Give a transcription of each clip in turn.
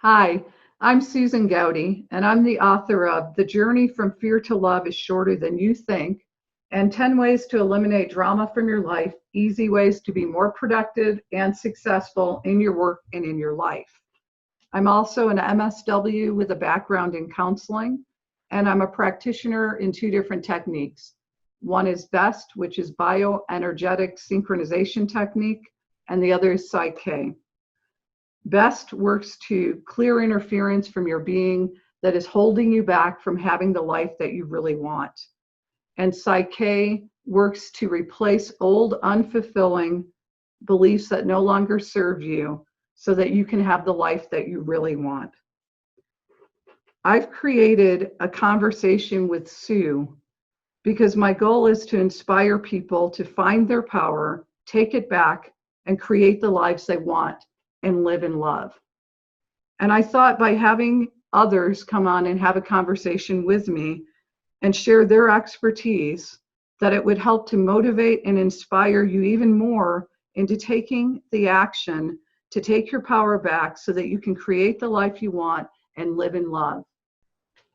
Hi, I'm Susan Gowdy, and I'm the author of The Journey from Fear to Love is Shorter Than You Think, and 10 Ways to Eliminate Drama from Your Life, Easy Ways to Be More Productive and Successful in Your Work and in Your Life. I'm also an MSW with a background in counseling, and I'm a practitioner in two different techniques. One is BEST, which is bioenergetic synchronization technique, and the other is Psych-K. BEST works to clear interference from your being that is holding you back from having the life that you really want. And Psych-K works to replace old, unfulfilling beliefs that no longer serve you so that you can have the life that you really want. I've created a conversation with Sue because my goal is to inspire people to find their power, take it back, and create the lives they want and live in love. And I thought by having others come on and have a conversation with me and share their expertise, that it would help to motivate and inspire you even more into taking the action to take your power back so that you can create the life you want and live in love.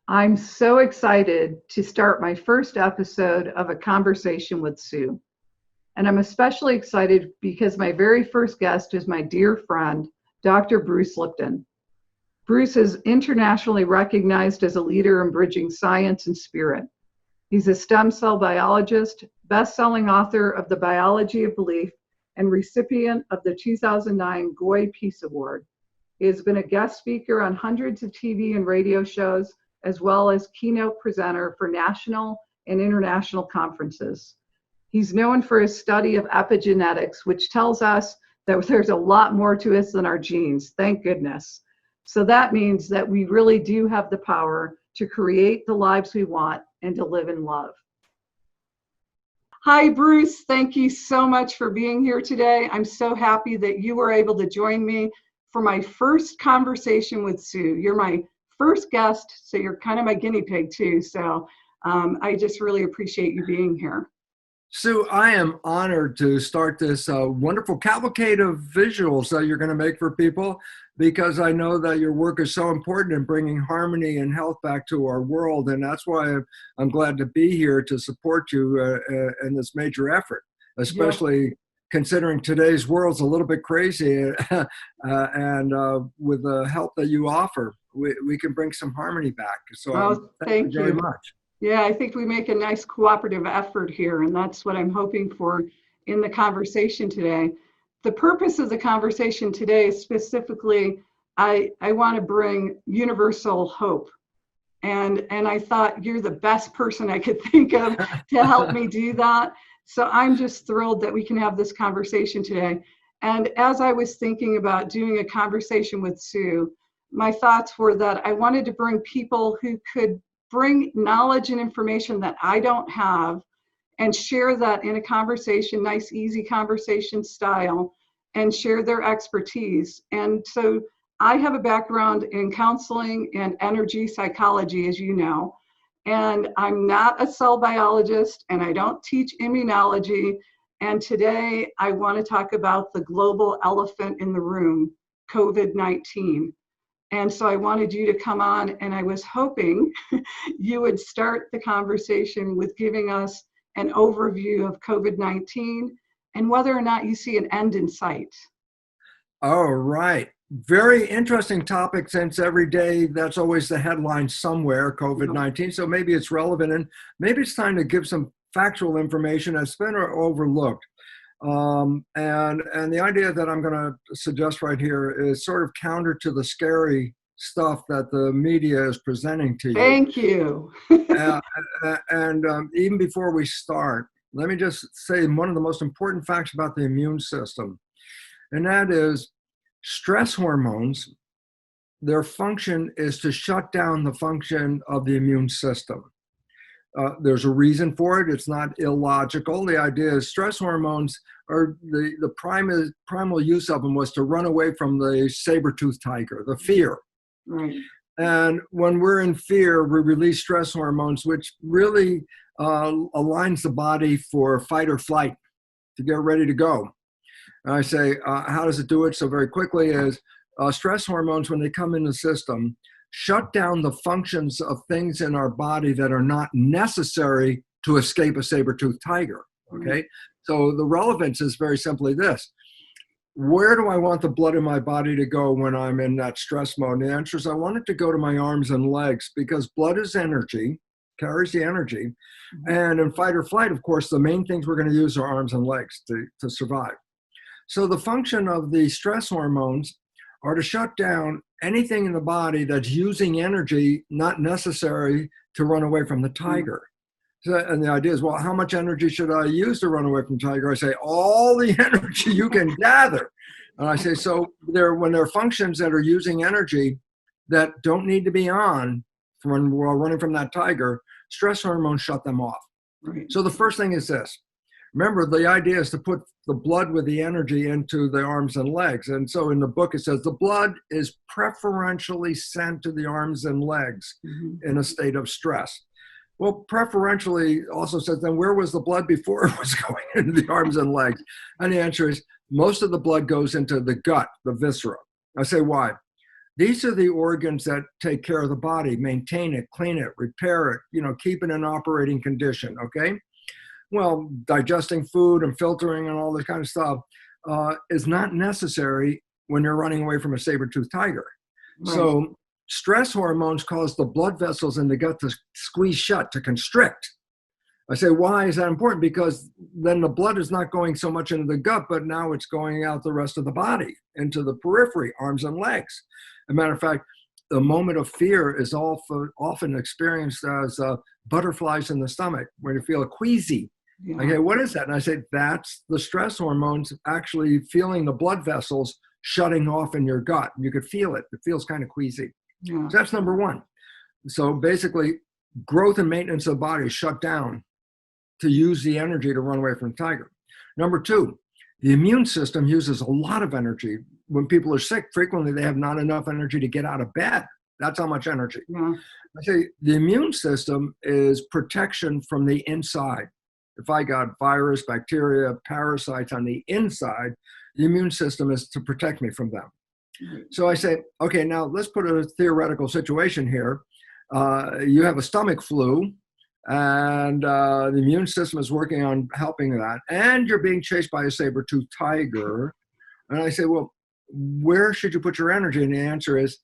I'm so excited to start my first episode of A Conversation with Sue. And I'm especially excited because my very first guest is my dear friend, Dr. Bruce Lipton. Bruce is internationally recognized as a leader in bridging science and spirit. He's a stem cell biologist, best-selling author of The Biology of Belief, and recipient of the 2009 Goy Peace Award. He has been a guest speaker on hundreds of TV and radio shows, as well as keynote presenter for national and international conferences. He's known for his study of epigenetics, which tells us that there's a lot more to us than our genes, thank goodness. So that means that we really do have the power to create the lives we want and to live in love. Hi, Bruce. Thank you so much for being here today. I'm so happy that you were able to join me for my first conversation with Sue. You're my first guest, so you're kind of my guinea pig too. So I just really appreciate you being here. Sue, I am honored to start this wonderful cavalcade of visuals that you're going to make for people, because I know that your work is so important in bringing harmony and health back to our world. And that's why I'm glad to be here to support you in this major effort, especially considering today's world's a little bit crazy. And with the help that you offer, we can bring some harmony back. So thank you very much. Yeah, I think we make a nice cooperative effort here, and that's what I'm hoping for in the conversation today. The purpose of the conversation today is specifically, I want to bring universal hope. And I thought you're the best person I could think of to help me do that. So I'm just thrilled that we can have this conversation today. And as I was thinking about doing a conversation with Sue, my thoughts were that I wanted to bring people who could bring knowledge and information that I don't have and share that in a conversation, nice, easy conversation style, and share their expertise. And so I have a background in counseling and energy psychology, as you know, and I'm not a cell biologist and I don't teach immunology. And today I want to talk about the global elephant in the room, COVID-19. And so I wanted you to come on, and I was hoping you would start the conversation with giving us an overview of COVID-19 and whether or not you see an end in sight. All right. Very interesting topic, since every day that's always the headline somewhere, COVID-19. So maybe it's relevant, and maybe it's time to give some factual information that's been overlooked. And the idea that I'm going to suggest right here is sort of counter to the scary stuff that the media is presenting to you. Thank you. And even before we start, let me just say one of the most important facts about the immune system, and that is stress hormones. Their function is to shut down the function of the immune system. There's a reason for it. It's not illogical. The idea is stress hormones are the primal use of them was to run away from the saber-toothed tiger, the fear. Right. And when we're in fear, we release stress hormones, which really aligns the body for fight or flight, to get ready to go. And I say, how does it do it? So very quickly is stress hormones, when they come in the system, shut down the functions of things in our body that are not necessary to escape a saber-toothed tiger, okay? So the relevance is very simply this. Where do I want the blood in my body to go when I'm in that stress mode? And the answer is I want it to go to my arms and legs, because blood is energy, carries the energy. And in fight or flight, of course, the main things we're going to use are arms and legs to survive. So the function of the stress hormones are to shut down anything in the body that's using energy not necessary to run away from the tiger. So, and the idea is, well, how much energy should I use to run away from the tiger? I say, all the energy you can gather. And I say, so when there are functions that are using energy that don't need to be on when we're running from that tiger, stress hormones shut them off. Right. So the first thing is this. Remember, the idea is to put the blood with the energy into the arms and legs. And so in the book, it says the blood is preferentially sent to the arms and legs in a state of stress. Well, preferentially also says, then where was the blood before it was going into the arms and legs? And the answer is most of the blood goes into the gut, the viscera. I say, why? These are the organs that take care of the body, maintain it, clean it, repair it, keep it in operating condition, okay? Well, digesting food and filtering and all this kind of stuff is not necessary when you're running away from a saber-toothed tiger. Right. So stress hormones cause the blood vessels in the gut to squeeze shut, to constrict. I say, why is that important? Because then the blood is not going so much into the gut, but now it's going out the rest of the body, into the periphery, arms and legs. As a matter of fact, the moment of fear is often experienced as butterflies in the stomach, when you feel a queasy. Yeah. Okay, what is that? And I say, that's the stress hormones actually feeling the blood vessels shutting off in your gut. You could feel it. It feels kind of queasy. Yeah. So that's number one. So basically, growth and maintenance of the body is shut down to use the energy to run away from the tiger. Number two, the immune system uses a lot of energy. When people are sick, frequently they have not enough energy to get out of bed. That's how much energy. Yeah. I say the immune system is protection from the inside. If I got virus, bacteria, parasites on the inside, the immune system is to protect me from them. So I say, okay, now let's put a theoretical situation here. You have a stomach flu, and the immune system is working on helping that, and you're being chased by a saber-toothed tiger. And I say, well, where should you put your energy? And the answer is,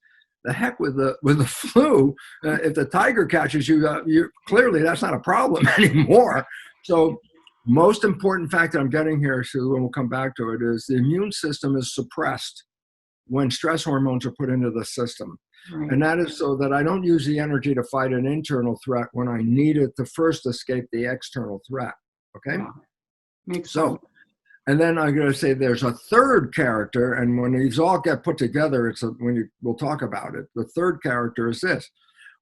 the heck with the flu. If the tiger catches you, clearly that's not a problem anymore. So most important fact that I'm getting here, Sue, and we'll come back to it, is the immune system is suppressed when stress hormones are put into the system. Right. And that is so that I don't use the energy to fight an internal threat when I need it to first escape the external threat. Okay? Yeah. Makes sense. And then I'm going to say there's a third character, and when these all get put together, we'll talk about it. The third character is this.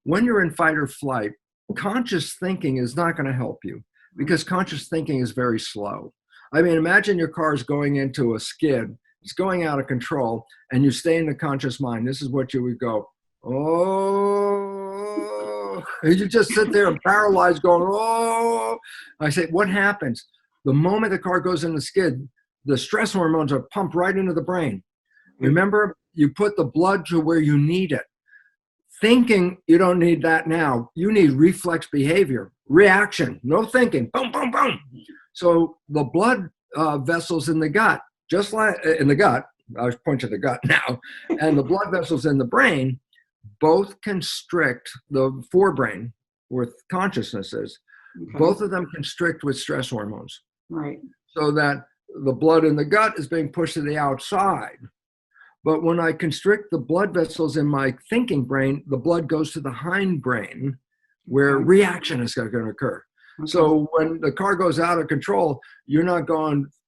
When you're in fight or flight, conscious thinking is not going to help you, because conscious thinking is very slow. I mean, imagine your car is going into a skid. It's going out of control, and you stay in the conscious mind. This is what you would go, oh. And you just sit there and paralyzed going, oh. I say, what happens? The moment the car goes in the skid, the stress hormones are pumped right into the brain. Remember, you put the blood to where you need it. Thinking, you don't need that now. You need reflex behavior, reaction, no thinking, boom, boom, boom. So the blood vessels in the gut, just like in the gut, I was pointing to the gut now, and the blood vessels in the brain both constrict the forebrain, where consciousness is. Okay. Both of them constrict with stress hormones. Right. So that the blood in the gut is being pushed to the outside. But when I constrict the blood vessels in my thinking brain, the blood goes to the hindbrain, where reaction is going to occur. Okay. So when the car goes out of control, you're not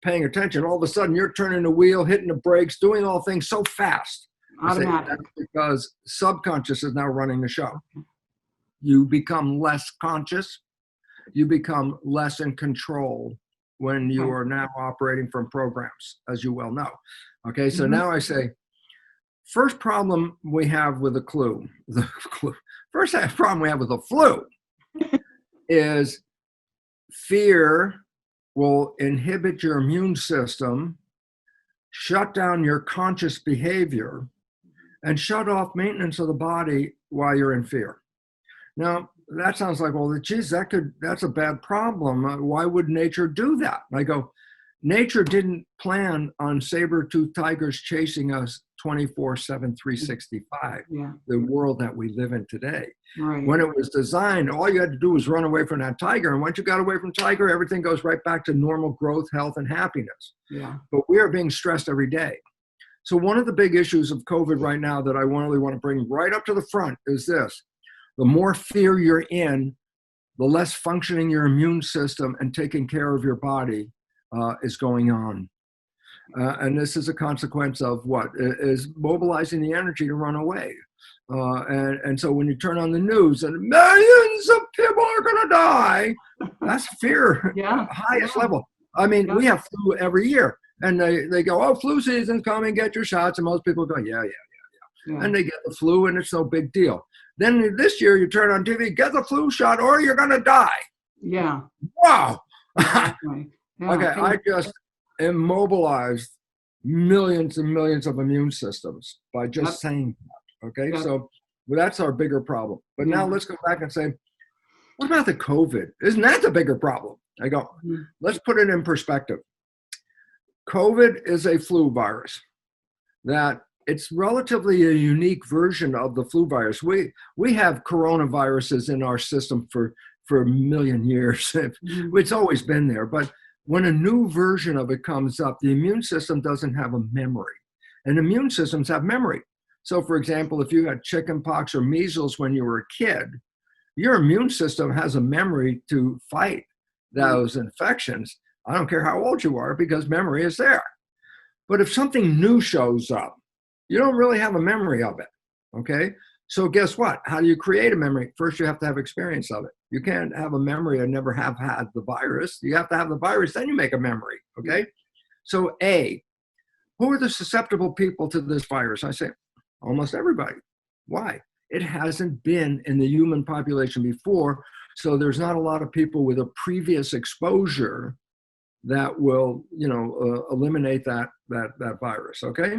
paying attention. All of a sudden, you're turning the wheel, hitting the brakes, doing all things so fast. Automatic. That's because subconscious is now running the show. You become less conscious. You become less in control when you are now operating from programs, as you well know. Okay, so now I say, first problem we have with first problem we have with the flu is fear will inhibit your immune system, shut down your conscious behavior, and shut off maintenance of the body while you're in fear. Now, that sounds like, well, geez, that's a bad problem. Why would nature do that? And I go, nature didn't plan on saber-toothed tigers chasing us 24/7, 365, the world that we live in today. Right. When it was designed, all you had to do was run away from that tiger. And once you got away from tiger, everything goes right back to normal growth, health, and happiness. Yeah. But we are being stressed every day. So one of the big issues of COVID right now that I really want to bring right up to the front is this. The more fear you're in, the less functioning your immune system and taking care of your body is going on. And this is a consequence of what? Is mobilizing the energy to run away. And so when you turn on the news and millions of people are going to die, that's fear, highest level. I mean, we have flu every year. And they go, oh, flu season's coming, get your shots. And most people go, yeah. And they get the flu and it's no big deal. Then this year you turn on TV, get the flu shot or you're going to die. Yeah. Wow. Exactly. Yeah. Okay, I just immobilized millions and millions of immune systems by just saying that. Okay, so that's our bigger problem. But now let's go back and say, what about the COVID? Isn't that the bigger problem? I go, let's put it in perspective. COVID is a flu virus that it's relatively a unique version of the flu virus. We have coronaviruses in our system for a million years. It's always been there. But when a new version of it comes up, the immune system doesn't have a memory. And immune systems have memory. So for example, if you had chickenpox or measles when you were a kid, your immune system has a memory to fight those infections. I don't care how old you are because memory is there. But if something new shows up, you don't really have a memory of it, okay? So guess what? How do you create a memory? First, you have to have experience of it. You can't have a memory and never have had the virus. You have to have the virus, then you make a memory, okay? So A, who are the susceptible people to this virus? I say, almost everybody. Why? It hasn't been in the human population before, so there's not a lot of people with a previous exposure that will, eliminate that virus, okay?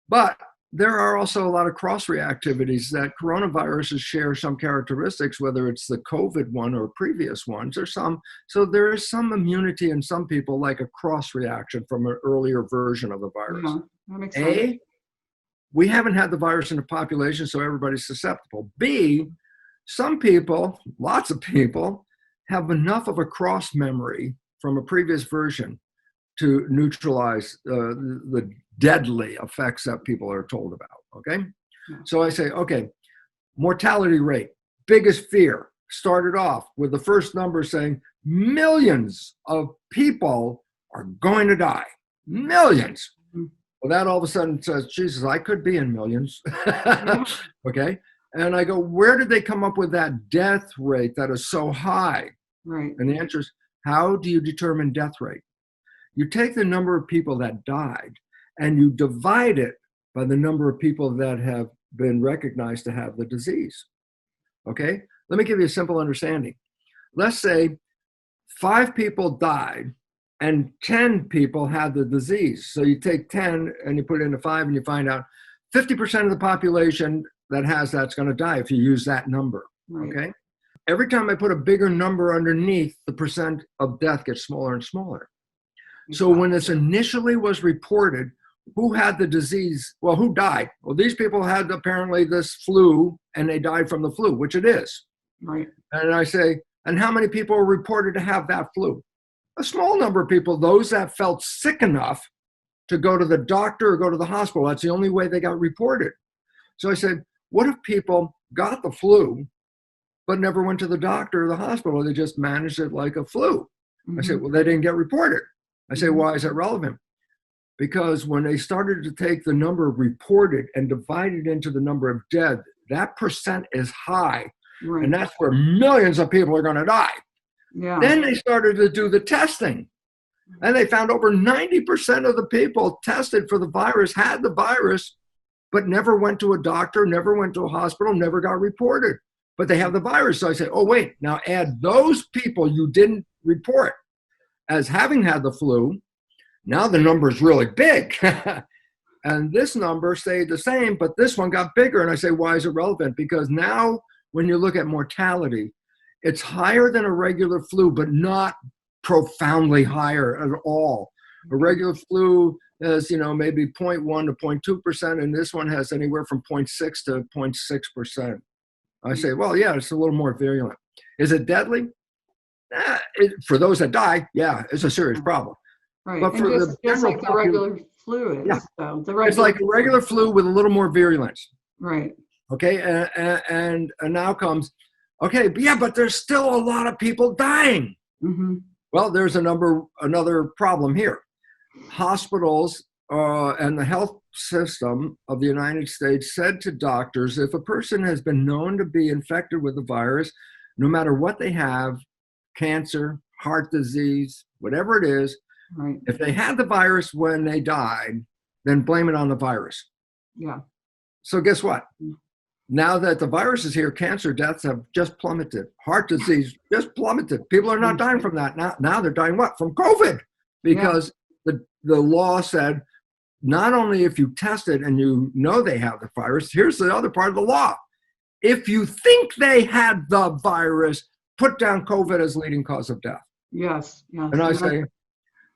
But there are also a lot of cross-reactivities that coronaviruses share some characteristics, whether it's the COVID one or previous ones or some. So there is some immunity in some people, like a cross-reaction from an earlier version of the virus. That makes sense. We haven't had the virus in the population, so everybody's susceptible. B, some people, lots of people, have enough of a cross memory from a previous version to neutralize the deadly effects that people are told about, okay? So I say, okay, mortality rate, biggest fear, started off with the first number saying millions of people are going to die, millions. Well, that all of a sudden says, Jesus, I could be in millions, okay? And I go, where did they come up with that death rate that is so high? Right. And the answer is, how do you determine death rate? You take the number of people that died and you divide it by the number of people that have been recognized to have the disease. Okay? Let me give you a simple understanding. Let's say 5 people died and 10 people had the disease. So you take 10 and you put it into 5 and you find out 50% of the population that has that's going to die if you use that number. Right. Okay? Every time I put a bigger number underneath, the percent of death gets smaller and smaller. So when this initially was reported, who had the disease? Well, who died? Well, these people had apparently this flu and they died from the flu, which it is. Right. And I say, and how many people are reported to have that flu? A small number of people, those that felt sick enough to go to the doctor or go to the hospital. That's the only way they got reported. So I said, what if people got the flu, but never went to the doctor or the hospital? They just managed it like a flu. I said, well, they didn't get reported. I say, why is that relevant? Because when they started to take the number reported and divide it into the number of dead, that percent is high. Right. And that's where millions of people are going to die. Yeah. Then they started to do the testing. And they found over 90% of the people tested for the virus had the virus, but never went to a doctor, never went to a hospital, never got reported. But they have the virus. So I say, oh, wait, now add those people you didn't report as having had the flu. Now the number is really big. And this number stayed the same, but this one got bigger. And I say, why is it relevant? Because now when you look at mortality, it's higher than a regular flu, but not profoundly higher at all. A regular flu has, maybe 0.1 to 0.2%, and this one has anywhere from 0.6 to 0.6%. I say, well, yeah, it's a little more virulent. Is it deadly? For those that die, yeah, it's a serious problem. Right. But for the just general like the regular flu is. Yeah. So it's like a regular flu with a little more virulence. Right. Okay, and now comes, okay, but there's still a lot of people dying. Mm-hmm. Well, there's another problem here. Hospitals and the health system of the United States said to doctors, if a person has been known to be infected with the virus, no matter what they have, cancer, heart disease, whatever it is, right. If they had the virus when they died, then blame it on the virus. Yeah. So guess what? Now that the virus is here, cancer deaths have just plummeted. Heart disease just plummeted. People are not dying from that. Now they're dying what? From COVID. Because the law said, not only if you test it and you know they have the virus, here's the other part of the law. If you think they had the virus, put down COVID as leading cause of death. Yes. And I say,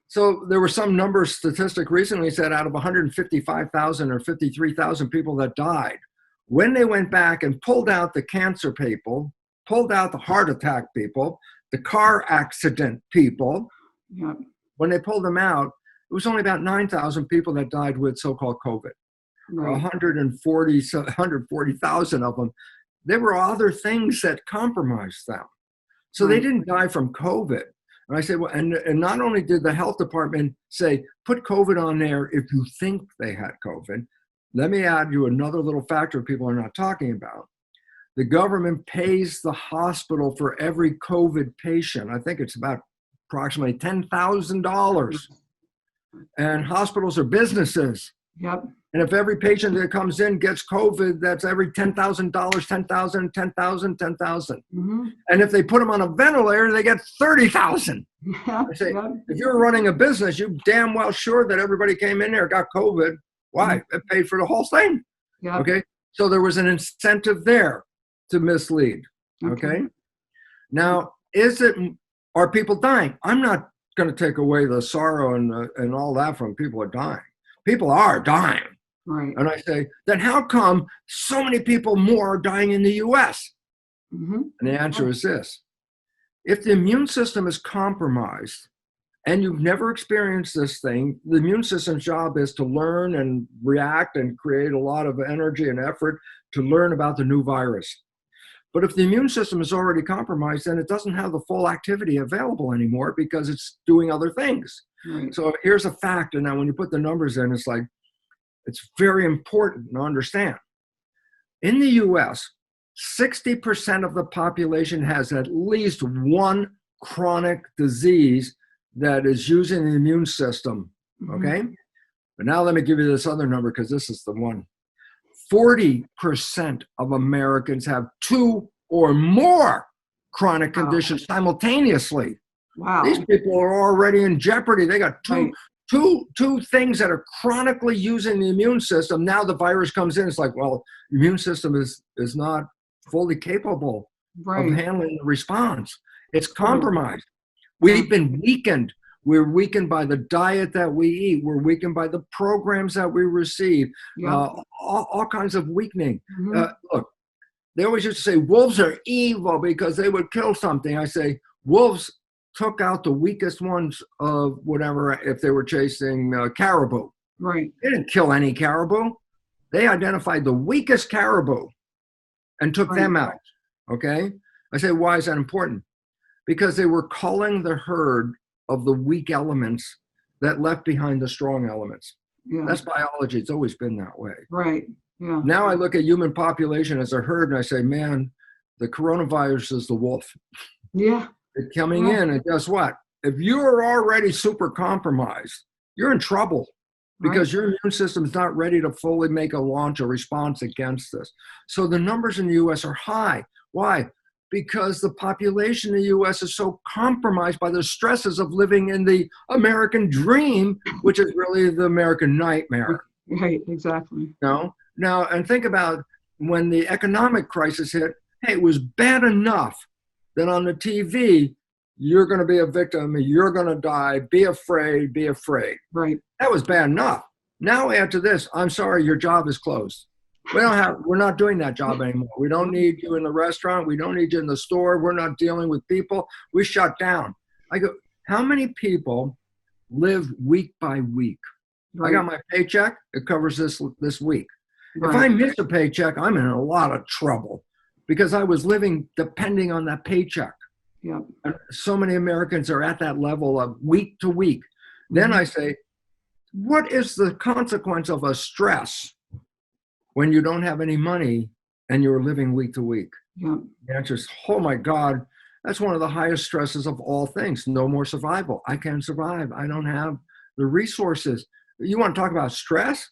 so there was some statistic recently said out of 155,000 or 53,000 people that died, when they went back and pulled out the cancer people, pulled out the heart attack people, the car accident people, when they pulled them out, it was only about 9,000 people that died with so-called COVID. Right. 140,000 of them. There were other things that compromised them. So they didn't die from COVID. And I said, well, and not only did the health department say, put COVID on there if you think they had COVID, let me add you another little factor people are not talking about. The government pays the hospital for every COVID patient. I think it's about approximately $10,000. And hospitals are businesses. Yep. And if every patient that comes in gets COVID, that's every $10,000, 10,000, 10,000, 10,000. Mm-hmm. And if they put them on a ventilator, they get 30,000. I say, if you're running a business, you damn well sure that everybody came in there, got COVID. Why? It paid for the whole thing. Yep. Okay. So there was an incentive there to mislead. Okay. Now, are people dying? I'm not going to take away the sorrow and all that from people are dying. People are dying. Right. And I say, then how come so many people more are dying in the US? Mm-hmm. And the answer is this. If the immune system is compromised and you've never experienced this thing, the immune system's job is to learn and react and create a lot of energy and effort to learn about the new virus. But if the immune system is already compromised, then it doesn't have the full activity available anymore because it's doing other things. Right. So here's a fact. And now when you put the numbers in, it's very important to understand. In the US, 60% of the population has at least one chronic disease that is using the immune system. Okay? Mm-hmm. But now let me give you this other number because this is the one. 40% of Americans have two or more chronic conditions simultaneously. Wow. These people are already in jeopardy. They got two things that are chronically using the immune system. Now the virus comes in. It's like, well, the immune system is not fully capable of handling the response. It's compromised. We've been weakened. We're weakened by the diet that we eat. We're weakened by the programs that we receive. All kinds of weakening. Mm-hmm. Look, they always used to say wolves are evil because they would kill something. I say wolves took out the weakest ones of whatever if they were chasing caribou. Right. They didn't kill any caribou. They identified the weakest caribou and took them out. Okay? I say, why is that important? Because they were culling the herd of the weak elements that left behind the strong elements. Yeah. That's biology. It's always been that way. Right. Yeah. Now I look at human population as a herd and I say, man, the coronavirus is the wolf. Yeah. It's coming in, and guess what? If you're already super compromised, you're in trouble because your immune system is not ready to fully make a response against this. So the numbers in the U.S. are high. Why? Because the population in the U.S. is so compromised by the stresses of living in the American dream, which is really the American nightmare. Right, exactly. No. Now, and think about when the economic crisis hit, hey, it was bad enough that on the TV, you're going to be a victim, you're going to die, be afraid, be afraid. Right. That was bad enough. Now, after this, I'm sorry, your job is closed. We're not doing that job anymore. We don't need you in the restaurant. We don't need you in the store. We're not dealing with people. We shut down. I go, how many people live week by week? Right. I got my paycheck. It covers this week. Right. If I miss a paycheck, I'm in a lot of trouble because I was living depending on that paycheck. Yeah. And so many Americans are at that level of week to week. Then I say, what is the consequence of a stress when you don't have any money and you're living week to week? Yeah. The answer is, oh my God, that's one of the highest stresses of all things. No more survival. I can't survive. I don't have the resources. You want to talk about stress?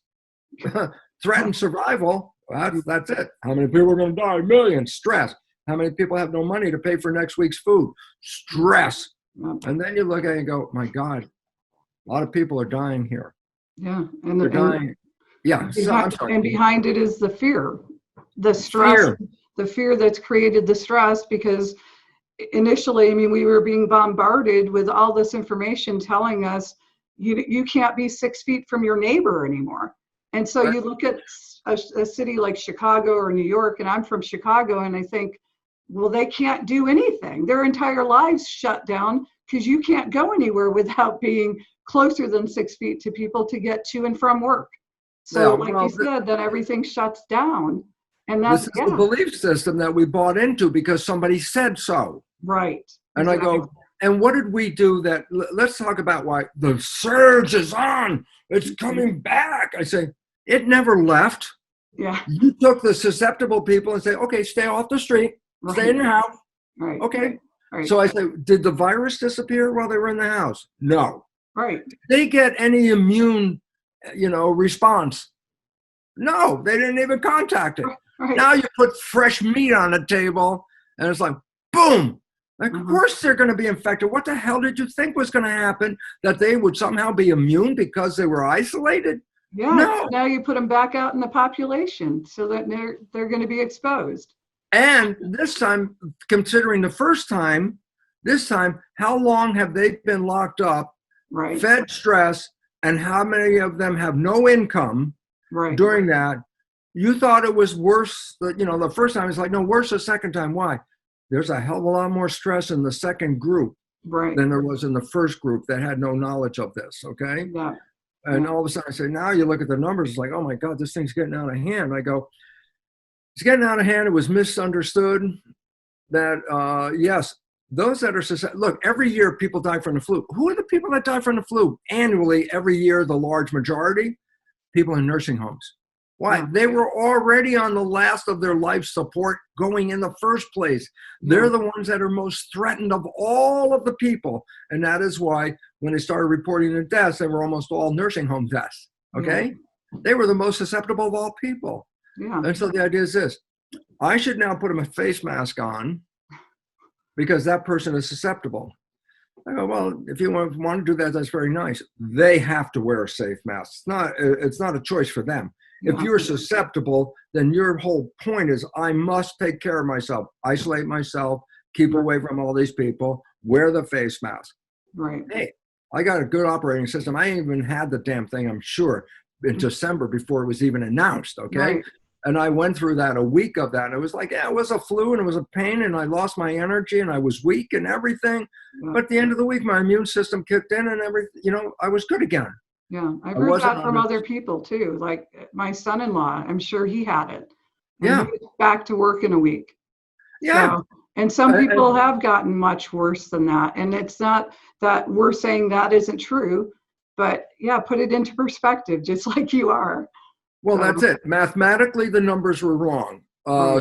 Threatened survival. That's it. How many people are going to die? Millions. Stress. How many people have no money to pay for next week's food? Stress. And then you look at it and go, my God, a lot of people are dying here. Yeah. And they're dying. Yeah. So, I'm sorry. And behind it is the fear, the stress, the fear that's created the stress, because initially, I mean, we were being bombarded with all this information telling us you can't be 6 feet from your neighbor anymore. And so you look at a city like Chicago or New York, and I'm from Chicago, and I think, well, they can't do anything. Their entire lives shut down because you can't go anywhere without being closer than 6 feet to people to get to and from work. So like you said, then everything shuts down. And that's the belief system that we bought into because somebody said so. Right. And exactly. I go, and what did we do that, let's talk about why the surge is on. It's coming back. I say, it never left. Yeah. You took the susceptible people and say, okay, stay off the street, stay in your house. Right. Okay. Right. So I say, did the virus disappear while they were in the house? No. Right. Did they get any immune, response? No, they didn't even contact it. Right. Now you put fresh meat on the table and it's like, boom. Like, of course they're going to be infected. What the hell did you think was going to happen? That they would somehow be immune because they were isolated? Yeah. No. Now you put them back out in the population so that they're going to be exposed. And this time, considering the first time, how long have they been locked up, fed stress, and how many of them have no income during that? You thought it was worse, the first time. It's like, no, worse the second time. Why? There's a hell of a lot more stress in the second group than there was in the first group that had no knowledge of this, okay? Yeah. And all of a sudden I say, now you look at the numbers, it's like, oh my God, this thing's getting out of hand. I go, it's getting out of hand. It was misunderstood that, yes, those that are, look, every year people die from the flu. Who are the people that die from the flu? Annually, every year, the large majority, people in nursing homes. Why? Yeah. They were already on the last of their life support going in the first place. They're the ones that are most threatened of all of the people. And that is why when they started reporting the deaths, they were almost all nursing home deaths. Okay? They were the most susceptible of all people. Yeah. And so the idea is this. I should now put a face mask on because that person is susceptible. I go, well, if you want to do that, that's very nice. They have to wear a safe mask. It's not a choice for them. If you're susceptible, then your whole point is I must take care of myself, isolate myself, keep away from all these people, wear the face mask. Right. Hey, I got a good operating system. I even had the damn thing, I'm sure, in December before it was even announced, okay? Right. And I went through that, a week of that. And it was like, yeah, it was a flu and it was a pain and I lost my energy and I was weak and everything. Yeah. But at the end of the week, my immune system kicked in and everything, I was good again. Yeah, I've heard that from other people too. Like my son-in-law, I'm sure he had it. And he was back to work in a week. Yeah. So, and some people have gotten much worse than that. And it's not that we're saying that isn't true, but yeah, put it into perspective, just like you are. Well, that's it. Mathematically, the numbers were wrong.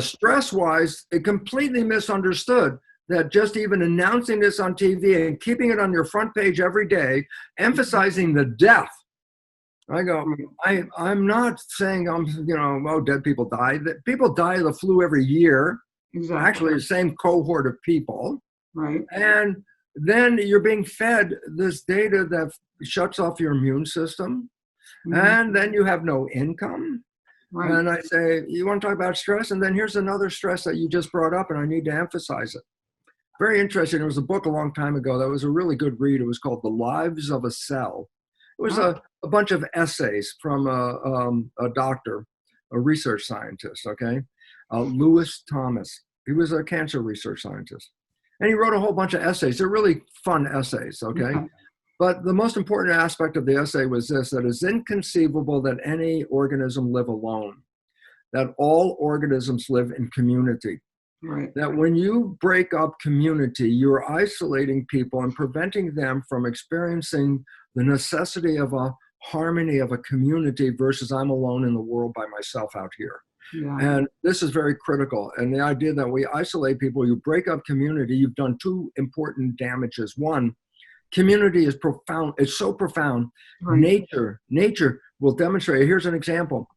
Stress-wise, it completely misunderstood that just even announcing this on TV and keeping it on your front page every day, emphasizing the death. I go, I'm not saying dead people die. That people die of the flu every year. Exactly. Actually, the same cohort of people. Right. And then you're being fed this data that shuts off your immune system. And then you have no income. Right. And I say, you want to talk about stress? And then here's another stress that you just brought up, and I need to emphasize it. Very interesting. There was a book a long time ago that was a really good read. It was called The Lives of a Cell. It was a bunch of essays from a doctor, a research scientist, okay? Lewis Thomas. He was a cancer research scientist. And he wrote a whole bunch of essays. They're really fun essays, okay? But the most important aspect of the essay was this, that it's inconceivable that any organism live alone, that all organisms live in community. Right. That when you break up community, you're isolating people and preventing them from experiencing the necessity of a harmony of a community versus I'm alone in the world by myself out here. Yeah. And this is very critical. And the idea that we isolate people, you break up community, you've done two important damages. One, community is profound. It's so profound. Right. Nature will demonstrate. Here's an example.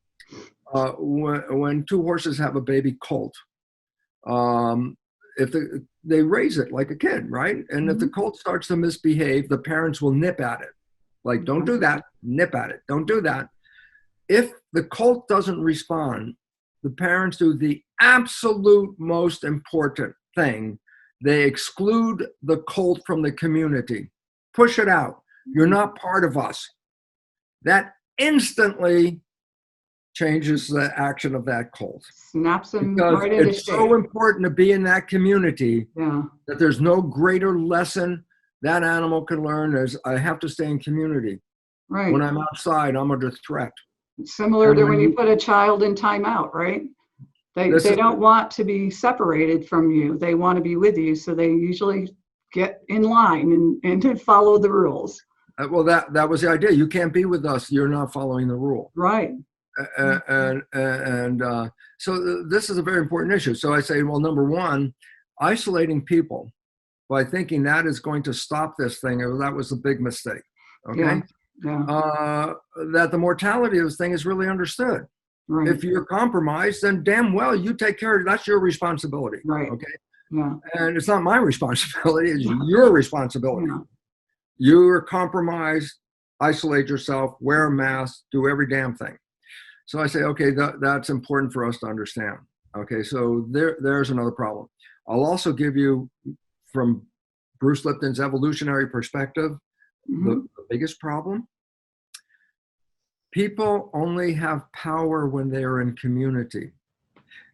When two horses have a baby colt, if they raise it like a kid, right? And if the colt starts to misbehave, the parents will nip at it. Like, don't do that, nip at it, don't do that. If the colt doesn't respond, the parents do the absolute most important thing. They exclude the colt from the community. Push it out. You're not part of us. That instantly changes the action of that colt. Snaps them because right into it's shape. so important to be in that community that there's no greater lesson that animal can learn is I have to stay in community. Right. When I'm outside, I'm under threat. Similar to when you put a child in timeout, right? They don't want to be separated from you. They want to be with you. So they usually get in line and follow the rules. Well, that was the idea. You can't be with us. You're not following the rule. Right. So this is a very important issue. So I say, well, number one, isolating people by thinking that is going to stop this thing, that was a big mistake. Okay. That the mortality of this thing is really understood. Right. If you're compromised, then damn well you take care of it. That's your responsibility. Right. Okay. Yeah. And it's not my responsibility. It's your responsibility. Yeah. You're compromised. Isolate yourself. Wear a mask. Do every damn thing. So I say, okay, that's important for us to understand. Okay, so there's another problem. I'll also give you, from Bruce Lipton's evolutionary perspective, the biggest problem. People only have power when they are in community.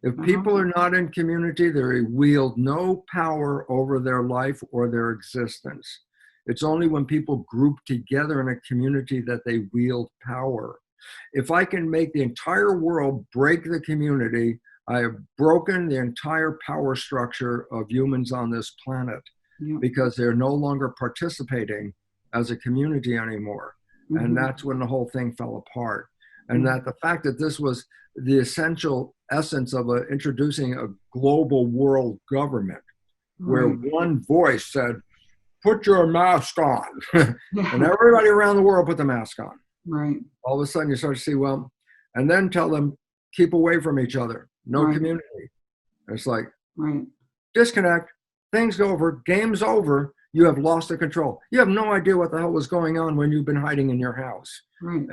If people are not in community, they wield no power over their life or their existence. It's only when people group together in a community that they wield power. If I can make the entire world break the community, I have broken the entire power structure of humans on this planet because they're no longer participating as a community anymore. And that's when the whole thing fell apart. And that the fact that this was the essential essence of introducing a global world government where one voice said, put your mask on. And everybody around the world put the mask on. Right. All of a sudden you start to see, well, and then tell them, keep away from each other. No community. It's like, disconnect, things go over, game's over. You have lost the control. You have no idea what the hell was going on when you've been hiding in your house. Right.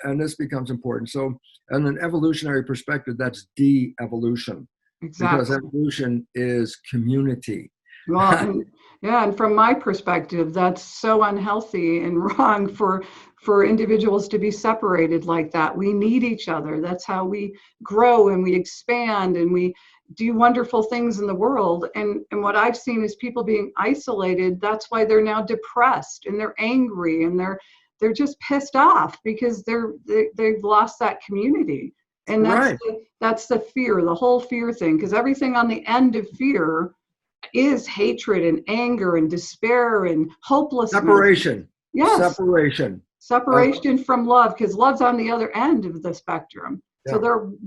And this becomes important. So, in an evolutionary perspective, that's de-evolution. Exactly. Because evolution is community. Well, and from my perspective, that's so unhealthy and wrong for individuals to be separated like that. We need each other. That's how we grow and we expand and we do wonderful things in the world. And what I've seen is people being isolated. That's why they're now depressed and they're angry and they're just pissed off because they've lost that community. And that's the fear, the whole fear thing, because everything on the end of fear is hatred and anger and despair and hopelessness. Separation. Yes. Separation from love, because love's on the other end of the spectrum. Yeah. So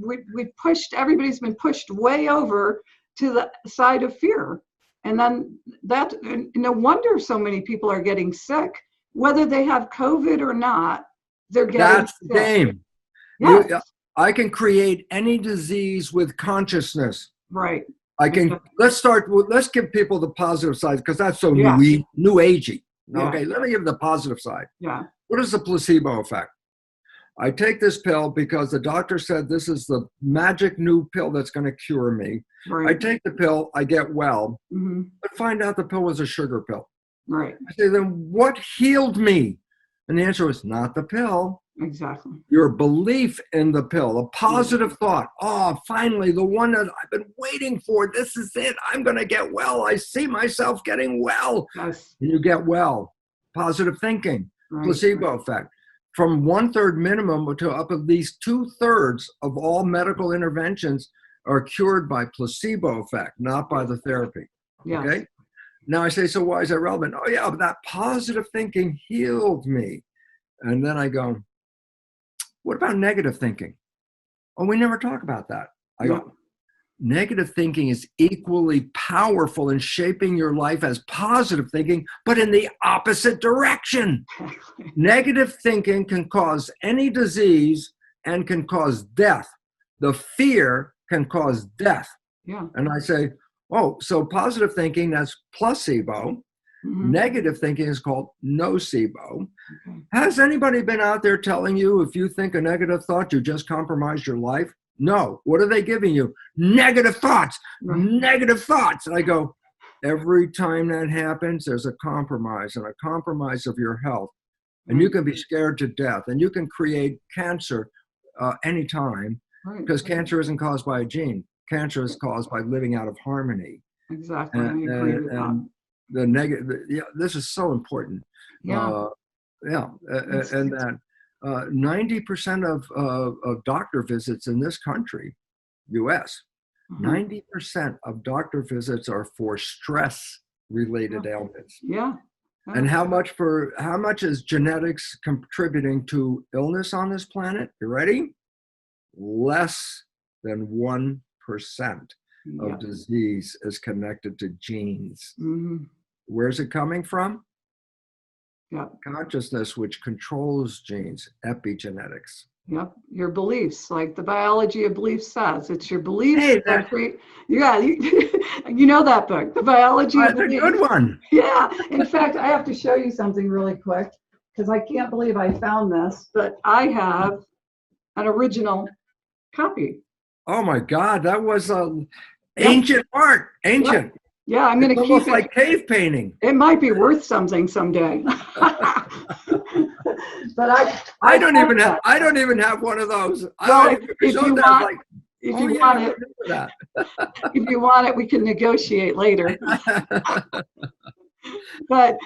everybody's been pushed way over to the side of fear. And then no wonder so many people are getting sick, whether they have COVID or not, they're getting sick. That's the game. Yes. I can create any disease with consciousness. Right. I can, let's give people the positive side, because that's so new agey. Okay, let me give the positive side. Yeah. What is the placebo effect? I take this pill because the doctor said this is the magic new pill that's going to cure me. Right. I take the pill, I get well, Mm-hmm. but find out the pill was a sugar pill. Right. I say, then what healed me? And the answer was not the pill. Exactly. Your belief in the pill, a positive thought. Oh, finally, the one that I've been waiting for. This is it. I'm going to get well. I see myself getting well. Yes. And you get well. Positive thinking, Right. placebo effect. From 1/3 minimum to up at least 2/3 of all medical interventions are cured by placebo effect, not by the therapy. Yes. Okay. Now I say, so why is that relevant? Oh yeah, but that positive thinking healed me. And then I go, what about negative thinking? Oh, we never talk about that. I go, negative thinking is equally powerful in shaping your life as positive thinking, but in the opposite direction. Negative thinking can cause any disease and can cause death. The fear can cause death. Yeah. And I say, oh, so positive thinking, that's placebo. Mm-hmm. Negative thinking is called nocebo. Okay. Has anybody been out there telling you if you think a negative thought, you just compromised your life? No. What are they giving you? Negative thoughts, negative thoughts. And I go, every time that happens, there's a compromise, and a compromise of your health. And you can be scared to death, and you can create cancer anytime, because cancer isn't caused by a gene. Cancer is caused by living out of harmony. Exactly. I agree with that. The negative, this is so important. Yeah. And that 90% of doctor visits in this country, U.S., 90% of doctor visits are for stress-related ailments. Yeah. And how much is genetics contributing to illness on this planet? You ready? Less than 1% of disease is connected to genes. Mm-hmm. Where's it coming from? Yeah. Consciousness, which controls genes, epigenetics. Yep. Your beliefs, like the biology of belief says, it's your beliefs. Hey, you know that book, The Biology of Beliefs. That's a good one. Yeah. In fact, I have to show you something really quick, because I can't believe I found this, but I have an original copy. Oh my God, that was ancient art. Ancient. Yep. Yeah, I'm going to keep almost it. Like cave painting. It might be worth something someday. But I don't even have one of those. Well, if you want it, we can negotiate later. But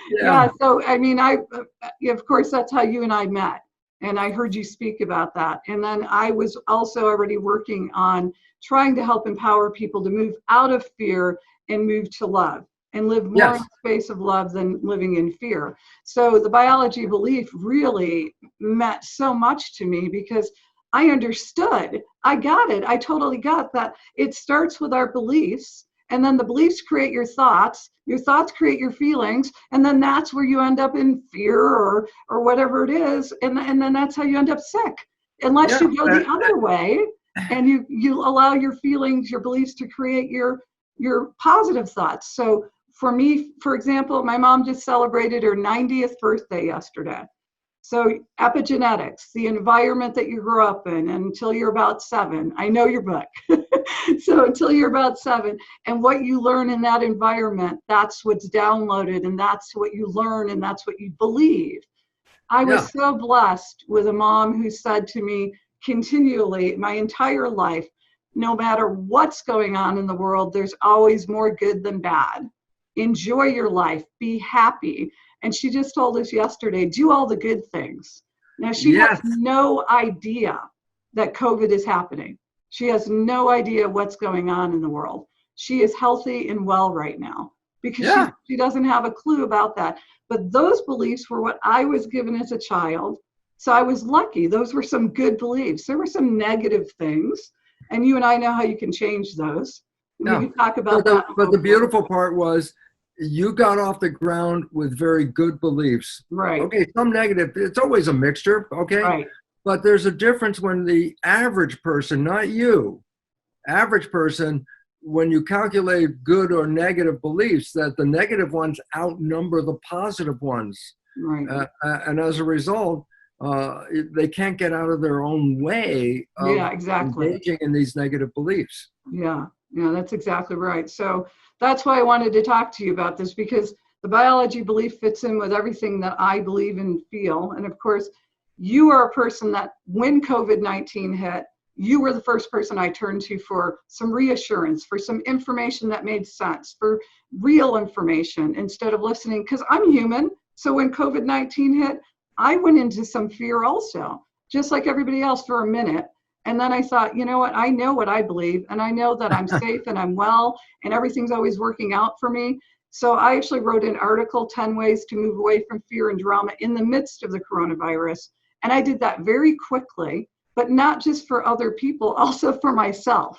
so I mean, of course, that's how you and I met. And I heard you speak about that. And then I was also already working on trying to help empower people to move out of fear and move to love and live more in the space of love than living in fear. So the biology of belief really meant so much to me, because I understood. I got it. I totally got that. It starts with our beliefs, and then the beliefs create your thoughts create your feelings, and then that's where you end up in fear or whatever it is, and then that's how you end up sick, unless you go the other way and you allow your feelings, your beliefs to create your positive thoughts. So for me, for example, my mom just celebrated her 90th birthday yesterday. So epigenetics, the environment that you grew up in until you're about 7. I know your book. So until you're about 7, and what you learn in that environment, that's what's downloaded, and that's what you learn, and that's what you believe. I was so blessed with a mom who said to me continually my entire life, no matter what's going on in the world, there's always more good than bad. Enjoy your life, be happy. And she just told us yesterday, do all the good things. Now, she has no idea that COVID is happening. She has no idea what's going on in the world. She is healthy and well right now, because she doesn't have a clue about that. But those beliefs were what I was given as a child. So I was lucky. Those were some good beliefs. There were some negative things, and you and I know how you can change those. We can talk about that. But the beautiful part was, you got off the ground with very good beliefs. Right. Okay, some negative. It's always a mixture. Okay. Right. But there's a difference when the average person, not you, average person, when you calculate good or negative beliefs, that the negative ones outnumber the positive ones. Right. And as a result, they can't get out of their own way of Yeah, exactly. engaging in these negative beliefs. Yeah, yeah, that's exactly right. So that's why I wanted to talk to you about this, because the biology belief fits in with everything that I believe and feel. And of course, you are a person that when COVID-19 hit, you were the first person I turned to for some reassurance, for some information that made sense, for real information instead of listening, because I'm human. So when COVID-19 hit, I went into some fear also, just like everybody else for a minute. And then I thought, you know what? I know what I believe, and I know that I'm safe and I'm well, and everything's always working out for me. So I actually wrote an article, 10 Ways to Move Away from Fear and Drama in the midst of the coronavirus. And I did that very quickly, but not just for other people, also for myself,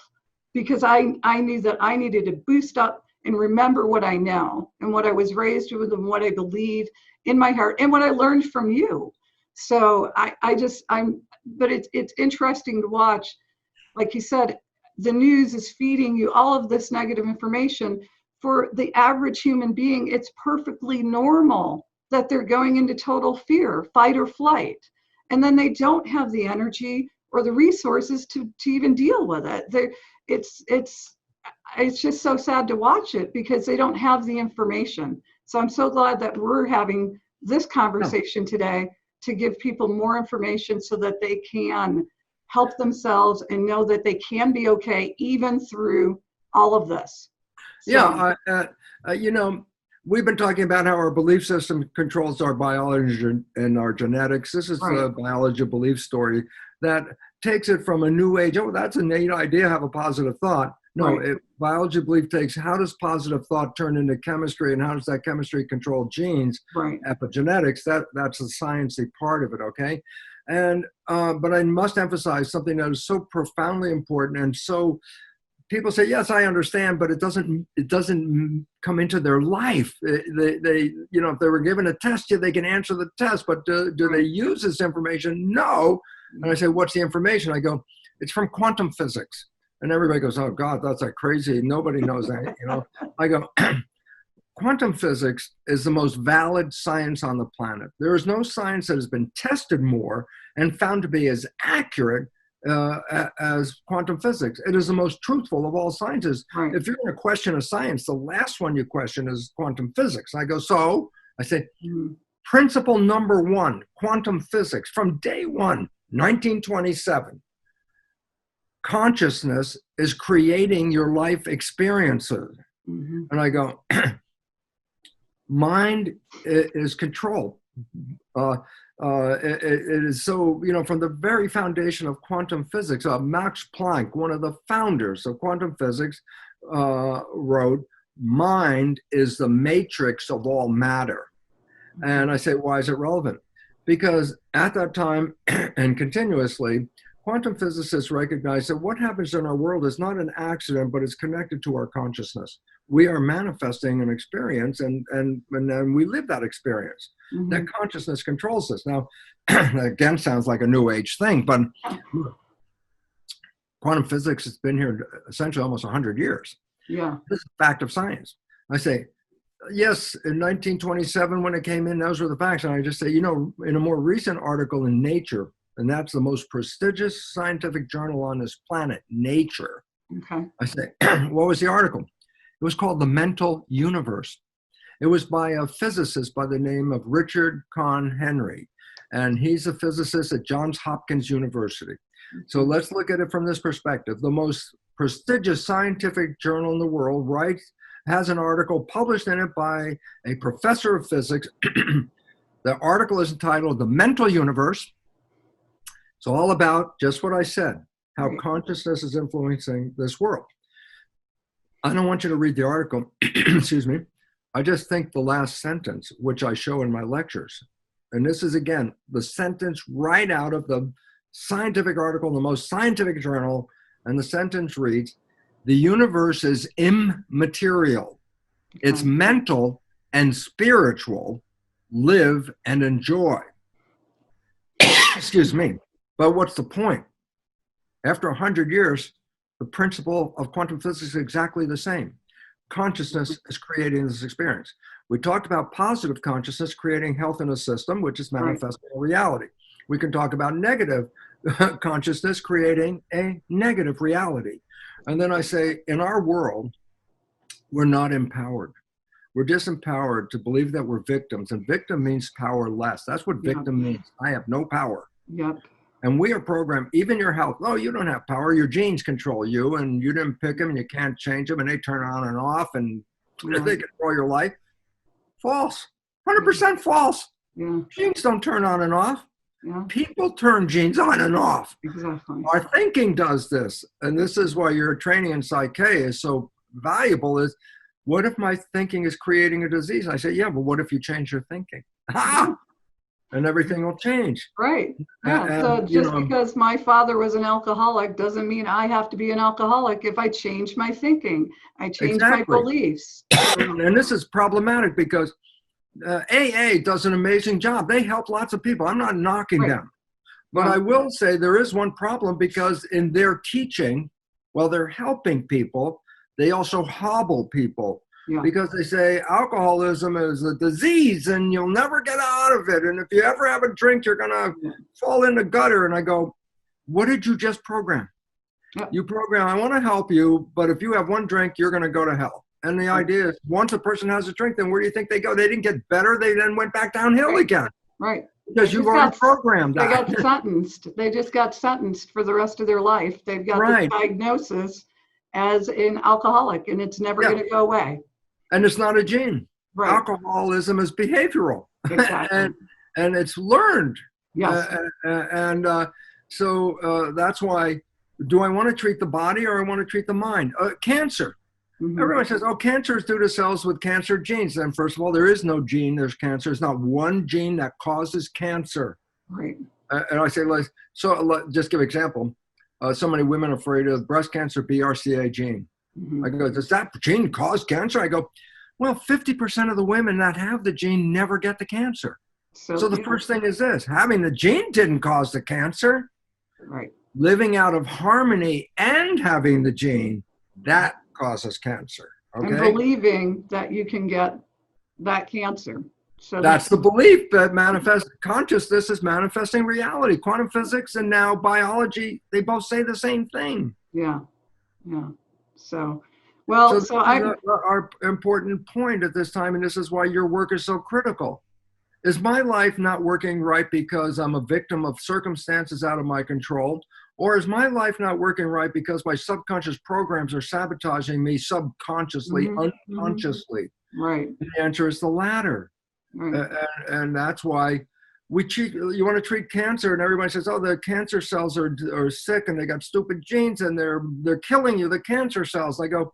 because I knew that I needed to boost up and remember what I know and what I was raised with and what I believe in my heart and what I learned from you. So but it's interesting to watch. Like you said, the news is feeding you all of this negative information. For the average human being, it's perfectly normal that they're going into total fear, fight or flight. And then they don't have the energy or the resources to even deal with it. It's just so sad to watch it because they don't have the information. So I'm so glad that we're having this conversation today to give people more information so that they can help themselves and know that they can be okay even through all of this. So, Yeah, we've been talking about how our belief system controls our biology and our genetics. This is the biology of belief story that takes it from a new age. Oh, that's a neat idea, have a positive thought. No, biology belief takes how does positive thought turn into chemistry, and how does that chemistry control genes, epigenetics. That's the sciencey part of it, okay? And but I must emphasize something that is so profoundly important, and so people say, yes, I understand, but it doesn't come into their life. They if they were given a test, they can answer the test, but do they use this information? No. And I say, what's the information? I go, it's from quantum physics. And everybody goes, oh God, that's like crazy. Nobody knows that, I go, quantum physics is the most valid science on the planet. There is no science that has been tested more and found to be as accurate as quantum physics. It is the most truthful of all sciences. If you're going to question a science, the last one you question is quantum physics. I go, so I say, principle number one, quantum physics from day one, 1927. Consciousness is creating your life experiences. And I go, mind is control. It is so, from the very foundation of quantum physics, Max Planck, one of the founders of quantum physics, wrote, mind is the matrix of all matter. And I say, why is it relevant? Because at that time and continuously, quantum physicists recognize that what happens in our world is not an accident, but it's connected to our consciousness. We are manifesting an experience, and then we live that experience. That consciousness controls us. Now, again, sounds like a new age thing, but quantum physics has been here essentially almost 100 years. Yeah. This is a fact of science. I say, yes, in 1927, when it came in, those were the facts. And I just say, in a more recent article in Nature, and that's the most prestigious scientific journal on this planet, Nature. Okay. I say, what was the article? It was called The Mental Universe. It was by a physicist by the name of Richard Conn Henry, and he's a physicist at Johns Hopkins University. So let's look at it from this perspective. The most prestigious scientific journal in the world has an article published in it by a professor of physics. The article is entitled The Mental Universe. It's all about just what I said, how consciousness is influencing this world. I don't want you to read the article, excuse me. I just think the last sentence, which I show in my lectures, and this is, again, the sentence right out of the scientific article in the most scientific journal, and the sentence reads, the universe is immaterial. It's mental and spiritual. Live and enjoy. Excuse me. But what's the point? After 100 years, the principle of quantum physics is exactly the same. Consciousness is creating this experience. We talked about positive consciousness creating health in a system, which is manifesting a reality. we can talk about negative consciousness creating a negative reality. And then I say, in our world, we're not empowered. We're disempowered to believe that we're victims. And victim means powerless. That's what victim means. I have no power. Yep. And we are programmed, even your health. Oh, you don't have power. Your genes control you, and you didn't pick them, and you can't change them, and they turn on and off, and they control your life. False. 100% false. Yeah. Genes don't turn on and off. Yeah. People turn genes on and off. Exactly. Our thinking does this. And this is why your training in Psyche is so valuable, is what if my thinking is creating a disease? I say, yeah, but what if you change your thinking? Ha! And everything will change. Right. Yeah. So just because my father was an alcoholic doesn't mean I have to be an alcoholic. If I change my thinking, I change my beliefs. And this is problematic because AA does an amazing job. They help lots of people. I'm not knocking them. But I will say there is one problem, because in their teaching, while they're helping people, they also hobble people. Yeah. Because they say alcoholism is a disease and you'll never get out of it. And if you ever have a drink, you're going to fall in the gutter. And I go, what did you just program? Yep. You program, I want to help you, but if you have one drink, you're going to go to hell. And the idea is, once a person has a drink, then where do you think they go? They didn't get better. They then went back downhill again. Right. Because you've already programmed that. They got sentenced. They just got sentenced for the rest of their life. They've got the diagnosis as an alcoholic, and it's never going to go away. And it's not a gene. Right. Alcoholism is behavioral. Exactly. and it's learned. Yes. So that's why, do I want to treat the body or I want to treat the mind? Cancer. Mm-hmm. Everyone says, oh, cancer is due to cells with cancer genes. And first of all, there is no gene. There's cancer. There's not one gene that causes cancer. Right. And I say, just give an example. So many women are afraid of breast cancer, BRCA gene. Mm-hmm. I go, does that gene cause cancer? I go, well, 50% of the women that have the gene never get the cancer. So the first thing is this: having the gene didn't cause the cancer. Right. Living out of harmony and having the gene, that causes cancer. Okay. And believing that you can get that cancer. So that's the belief that manifests. Consciousness is manifesting reality. Quantum physics and now biology, they both say the same thing. Yeah. So our important point at this time, and this is why your work is so critical. Is my life not working right because I'm a victim of circumstances out of my control? Or is my life not working right because my subconscious programs are sabotaging me subconsciously, unconsciously? Right. The answer is the latter. Right. And that's why you want to treat cancer, and everybody says, oh, the cancer cells are sick and they got stupid genes and they're killing you, the cancer cells. I go,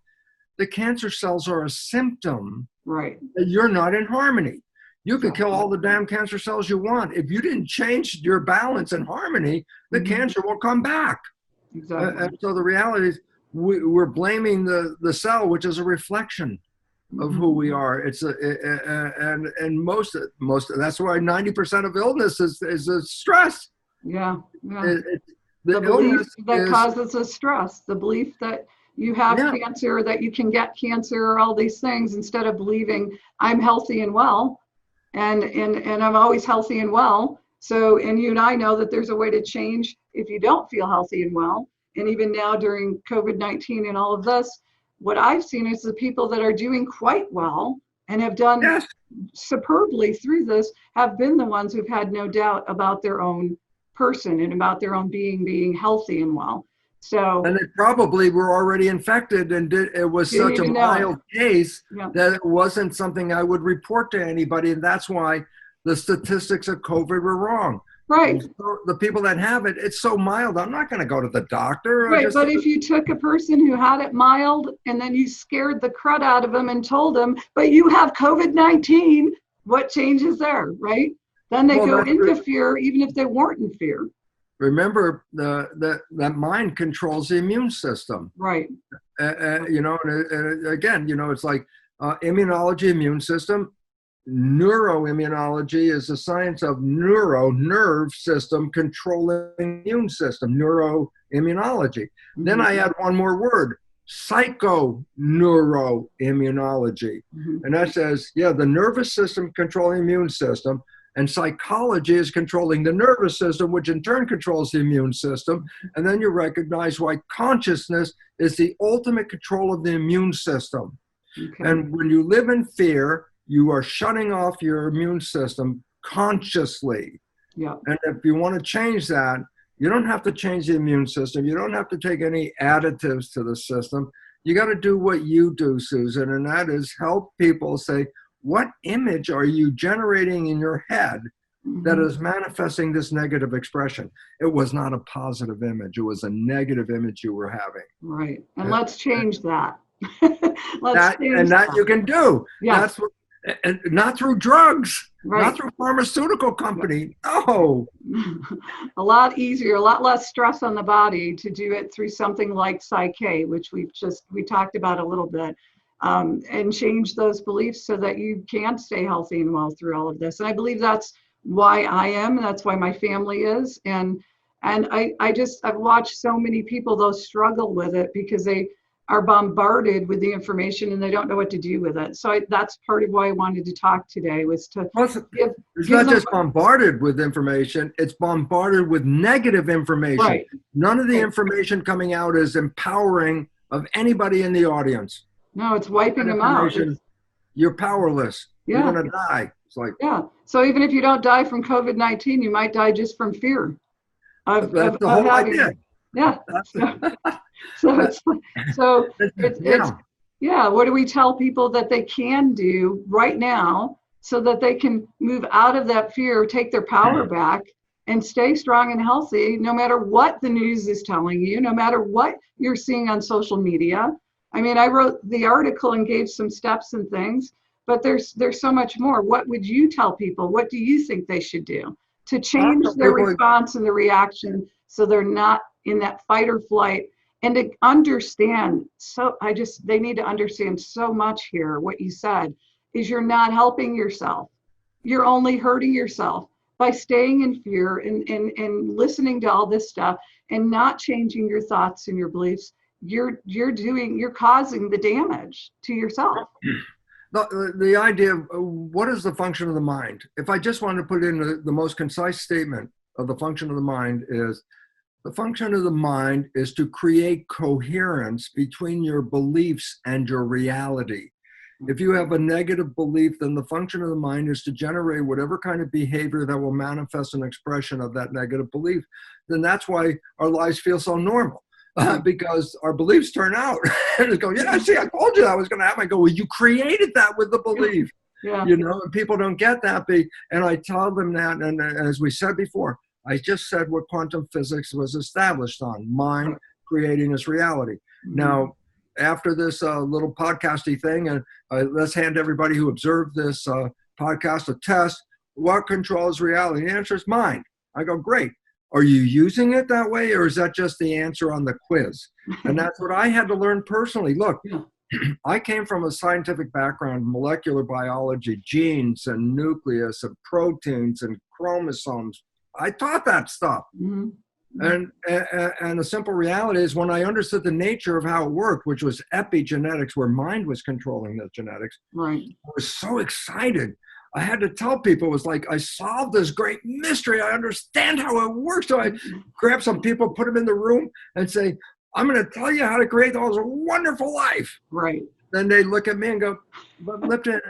the cancer cells are a symptom that you're not in harmony. You could kill all the damn cancer cells you want. If you didn't change your balance and harmony, the cancer will come back. Exactly. And so the reality is we're blaming the cell, which is a reflection of who we are. It's and most that's why 90% of illness is a stress. Yeah. The belief that causes a stress, the belief that you have cancer, that you can get cancer, all these things, instead of believing I'm healthy and well. And I'm always healthy and well. So, and you and I know that there's a way to change if you don't feel healthy and well. And even now during COVID-19 and all of this, what I've seen is the people that are doing quite well and have done superbly through this have been the ones who've had no doubt about their own person and about their own being healthy and well. So, and they probably were already infected, and it was such a mild case that it wasn't something I would report to anybody, and that's why the statistics of COVID were wrong. Right. The people that have it, it's so mild, I'm not going to go to the doctor. Right, but if you took a person who had it mild and then you scared the crud out of them and told them, but you have COVID-19, what changes there, right? Then they go into fear, even if they weren't in fear. Remember, that mind controls the immune system. Right. And again, it's like immunology, immune system. Neuroimmunology is the science of nerve system controlling immune system, neuroimmunology. Then I add one more word, psychoneuroimmunology. And that says, the nervous system controlling immune system, And psychology is controlling the nervous system, which in turn controls the immune system. And then you recognize why consciousness is the ultimate control of the immune system. Okay. And when you live in fear, you are shutting off your immune system consciously. Yeah. And if you want to change that, you don't have to change the immune system. You don't have to take any additives to the system. You got to do what you do, Susan, and that is help people say, what image are you generating in your head that is manifesting this negative expression? It was not a positive image. It was a negative image you were having. Right. And let's change that. That you can do. Yeah. That's what, and not through drugs, right. Not through pharmaceutical company. No. A lot easier, a lot less stress on the body to do it through something like Psych-K, which we talked about a little bit, and change those beliefs so that you can stay healthy and well through all of this. And I believe that's why I am, and that's why my family is. And I've watched so many people, though, struggle with it because they are bombarded with the information and they don't know what to do with it. So that's part of why I wanted to talk today, was to it's not just bombarded with information, it's bombarded with negative information. Right. None of the information coming out is empowering of anybody in the audience. No, it's wiping them out. You're powerless. Yeah. You're going to die. It's like, yeah. So even if you don't die from COVID-19, you might die just from fear. That's the whole idea. Yeah. So what do we tell people that they can do right now so that they can move out of that fear, take their power back, and stay strong and healthy no matter what the news is telling you, no matter what you're seeing on social media? I mean, I wrote the article and gave some steps and things, but there's so much more. What would you tell people? What do you think they should do to change their response and the reaction so they're not in that fight or flight? And to understand, they need to understand so much here. What you said is you're not helping yourself. You're only hurting yourself by staying in fear and listening to all this stuff and not changing your thoughts and your beliefs. You're causing the damage to yourself. The idea of what is the function of the mind? If I just wanted to put in the most concise statement of the function of the mind is, the function of the mind is to create coherence between your beliefs and your reality. If you have a negative belief, then the function of the mind is to generate whatever kind of behavior that will manifest an expression of that negative belief. Then that's why our lives feel so normal, because our beliefs turn out. And it's going, yeah, see, I told you that was going to happen. I go, well, you created that with the belief. Yeah. You know, and people don't get that. And I tell them that, and as we said before, I just said what quantum physics was established on, mind creating its reality. Now, after this little podcasty thing, and let's hand everybody who observed this podcast a test. What controls reality? The answer is mind. I go, great. Are you using it that way, or is that just the answer on the quiz? And that's what I had to learn personally. Look, I came from a scientific background, molecular biology, genes and nucleus and proteins and chromosomes. I taught that stuff. And the simple reality is, when I understood the nature of how it worked, which was epigenetics, where mind was controlling the genetics, right, I was so excited. I had to tell people, it was like, I solved this great mystery. I understand how it works. So I grab some people, put them in the room and say, I'm going to tell you how to create a wonderful life. Right. Then they look at me and go, but Lipton,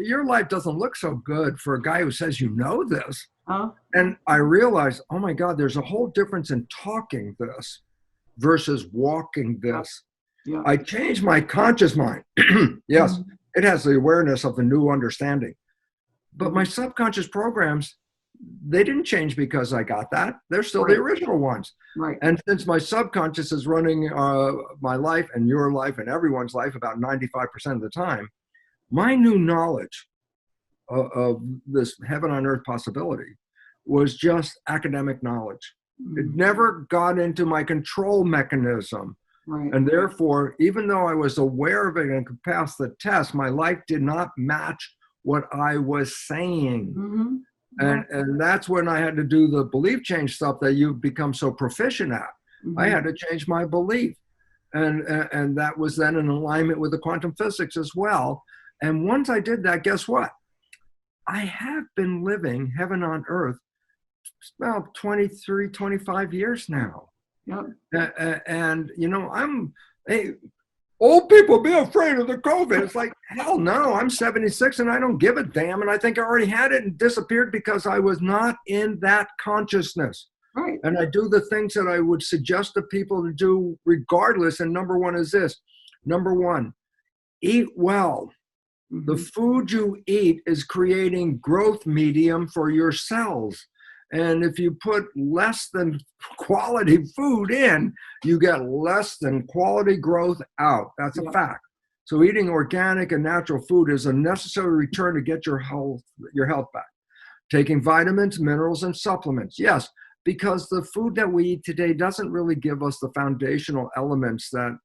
your life doesn't look so good for a guy who says you know this. And I realized, oh my God, there's a whole difference in talking this versus walking this. Yeah. I changed my conscious mind. Yes, it has the awareness of the new understanding. But my subconscious programs, they didn't change because I got that. They're still the original ones. Right. And since my subconscious is running my life and your life and everyone's life about 95% of the time, my new knowledge of this heaven on earth possibility was just academic knowledge. It never got into my control mechanism. Right. And therefore, even though I was aware of it and could pass the test, my life did not match what I was saying. And that's when I had to do the belief change stuff that you've become so proficient at. I had to change my belief. And that was then in alignment with the quantum physics as well. And once I did that, guess what? I have been living heaven on earth about 23, 25 years now. Yep. And, hey, old people be afraid of the COVID. It's like, hell no, I'm 76 and I don't give a damn. And I think I already had it and disappeared because I was not in that consciousness. Right. And I do the things that I would suggest to people to do regardless. And number one is this. Number one, eat well. The food you eat is creating growth medium for your cells. And if you put less than quality food in, you get less than quality growth out. That's a fact. So eating organic and natural food is a necessary return to get your health back. Taking vitamins, minerals, and supplements. Yes, because the food that we eat today doesn't really give us the foundational elements that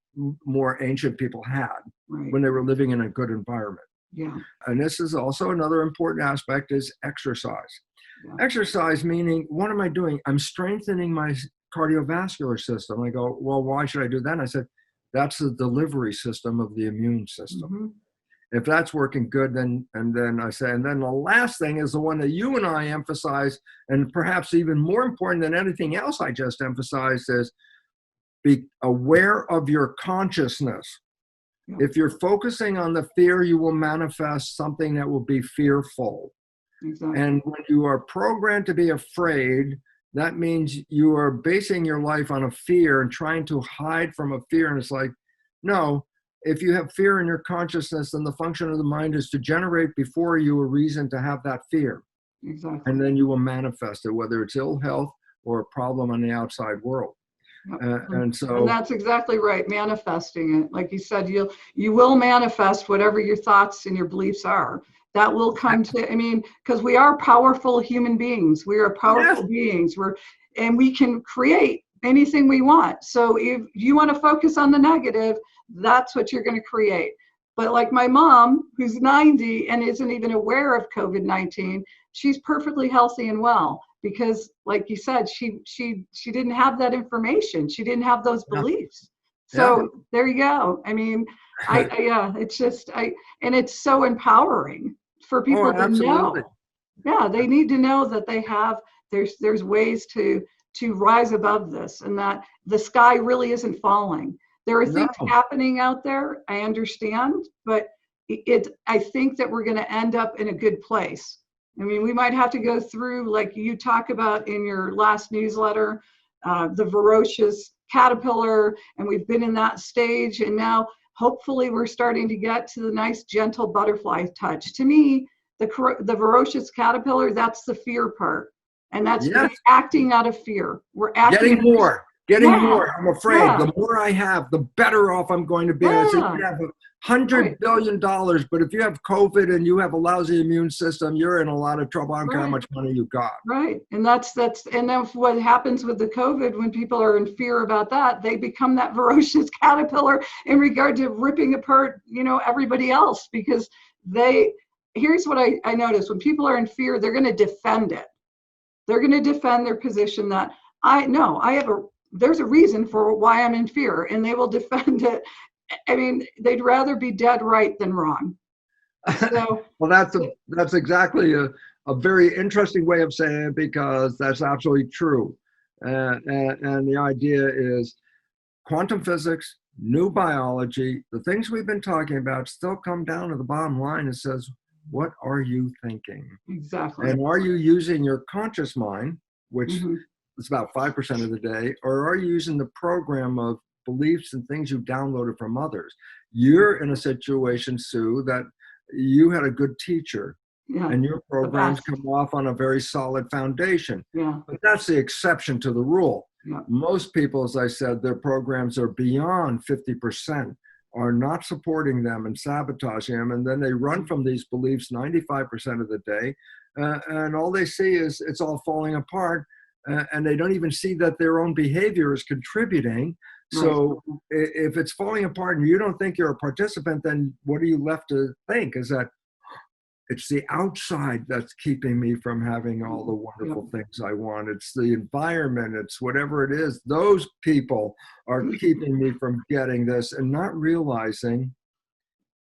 more ancient people had when they were living in a good environment. Yeah. And this is also another important aspect is exercise. Yeah. Exercise meaning, what am I doing? I'm strengthening my cardiovascular system. I go, well, why should I do that? And I said, that's the delivery system of the immune system. If that's working good, then the last thing is the one that you and I emphasize, and perhaps even more important than anything else I just emphasized, is be aware of your consciousness. Yeah. If you're focusing on the fear, you will manifest something that will be fearful. Exactly. And when you are programmed to be afraid, that means you are basing your life on a fear and trying to hide from a fear. And it's like, no, if you have fear in your consciousness, then the function of the mind is to generate before you a reason to have that fear. Exactly. And then you will manifest it, whether it's ill health or a problem on the outside world. And that's exactly right. Manifesting it, like you said, you will manifest whatever your thoughts and your beliefs are. That will come to. Because we are powerful human beings. We are powerful beings. And we can create anything we want. So if you want to focus on the negative, that's what you're going to create. But like my mom, who's 90 and isn't even aware of COVID-19, she's perfectly healthy and well. Because, like you said, she didn't have that information. She didn't have those beliefs. So there you go. It's just and it's so empowering for people to know. Yeah, they need to know that they have. There's ways to rise above this, and that the sky really isn't falling. There are things happening out there. I understand, but I think that we're going to end up in a good place. We might have to go through, like you talk about in your last newsletter, the voracious caterpillar, and we've been in that stage, and now hopefully we're starting to get to the nice gentle butterfly touch. To me, the voracious caterpillar, that's the fear part, and that's acting out of fear. We're acting getting more. I'm afraid the more I have, the better off I'm going to be. I said, you have $100 billion, but if you have COVID and you have a lousy immune system, you're in a lot of trouble. I don't care how much money you got. Right. And and then what happens with the COVID, when people are in fear about that, they become that voracious caterpillar in regard to ripping apart, everybody else, because here's what I notice. When people are in fear, they're going to defend it. They're going to defend their position that there's a reason for why I'm in fear, and they will defend it. They'd rather be dead right than wrong. So, well, that's exactly a very interesting way of saying it, because that's absolutely true. And the idea is quantum physics, new biology, the things we've been talking about still come down to the bottom line. It says, what are you thinking? Exactly. And are you using your conscious mind, which is about 5% of the day, or are you using the program of beliefs and things you downloaded from others? You're in a situation, Sue, that you had a good teacher, and your programs come off on a very solid foundation. Yeah. But that's the exception to the rule. Yeah. Most people, as I said, their programs are beyond 50%, are not supporting them and sabotaging them, and then they run from these beliefs 95% of the day, and all they see is it's all falling apart, and they don't even see that their own behavior is contributing. So if it's falling apart and you don't think you're a participant, then what are you left to think? Is that it's the outside that's keeping me from having all the wonderful things I want. It's the environment, it's whatever it is. Those people are keeping me from getting this, and not realizing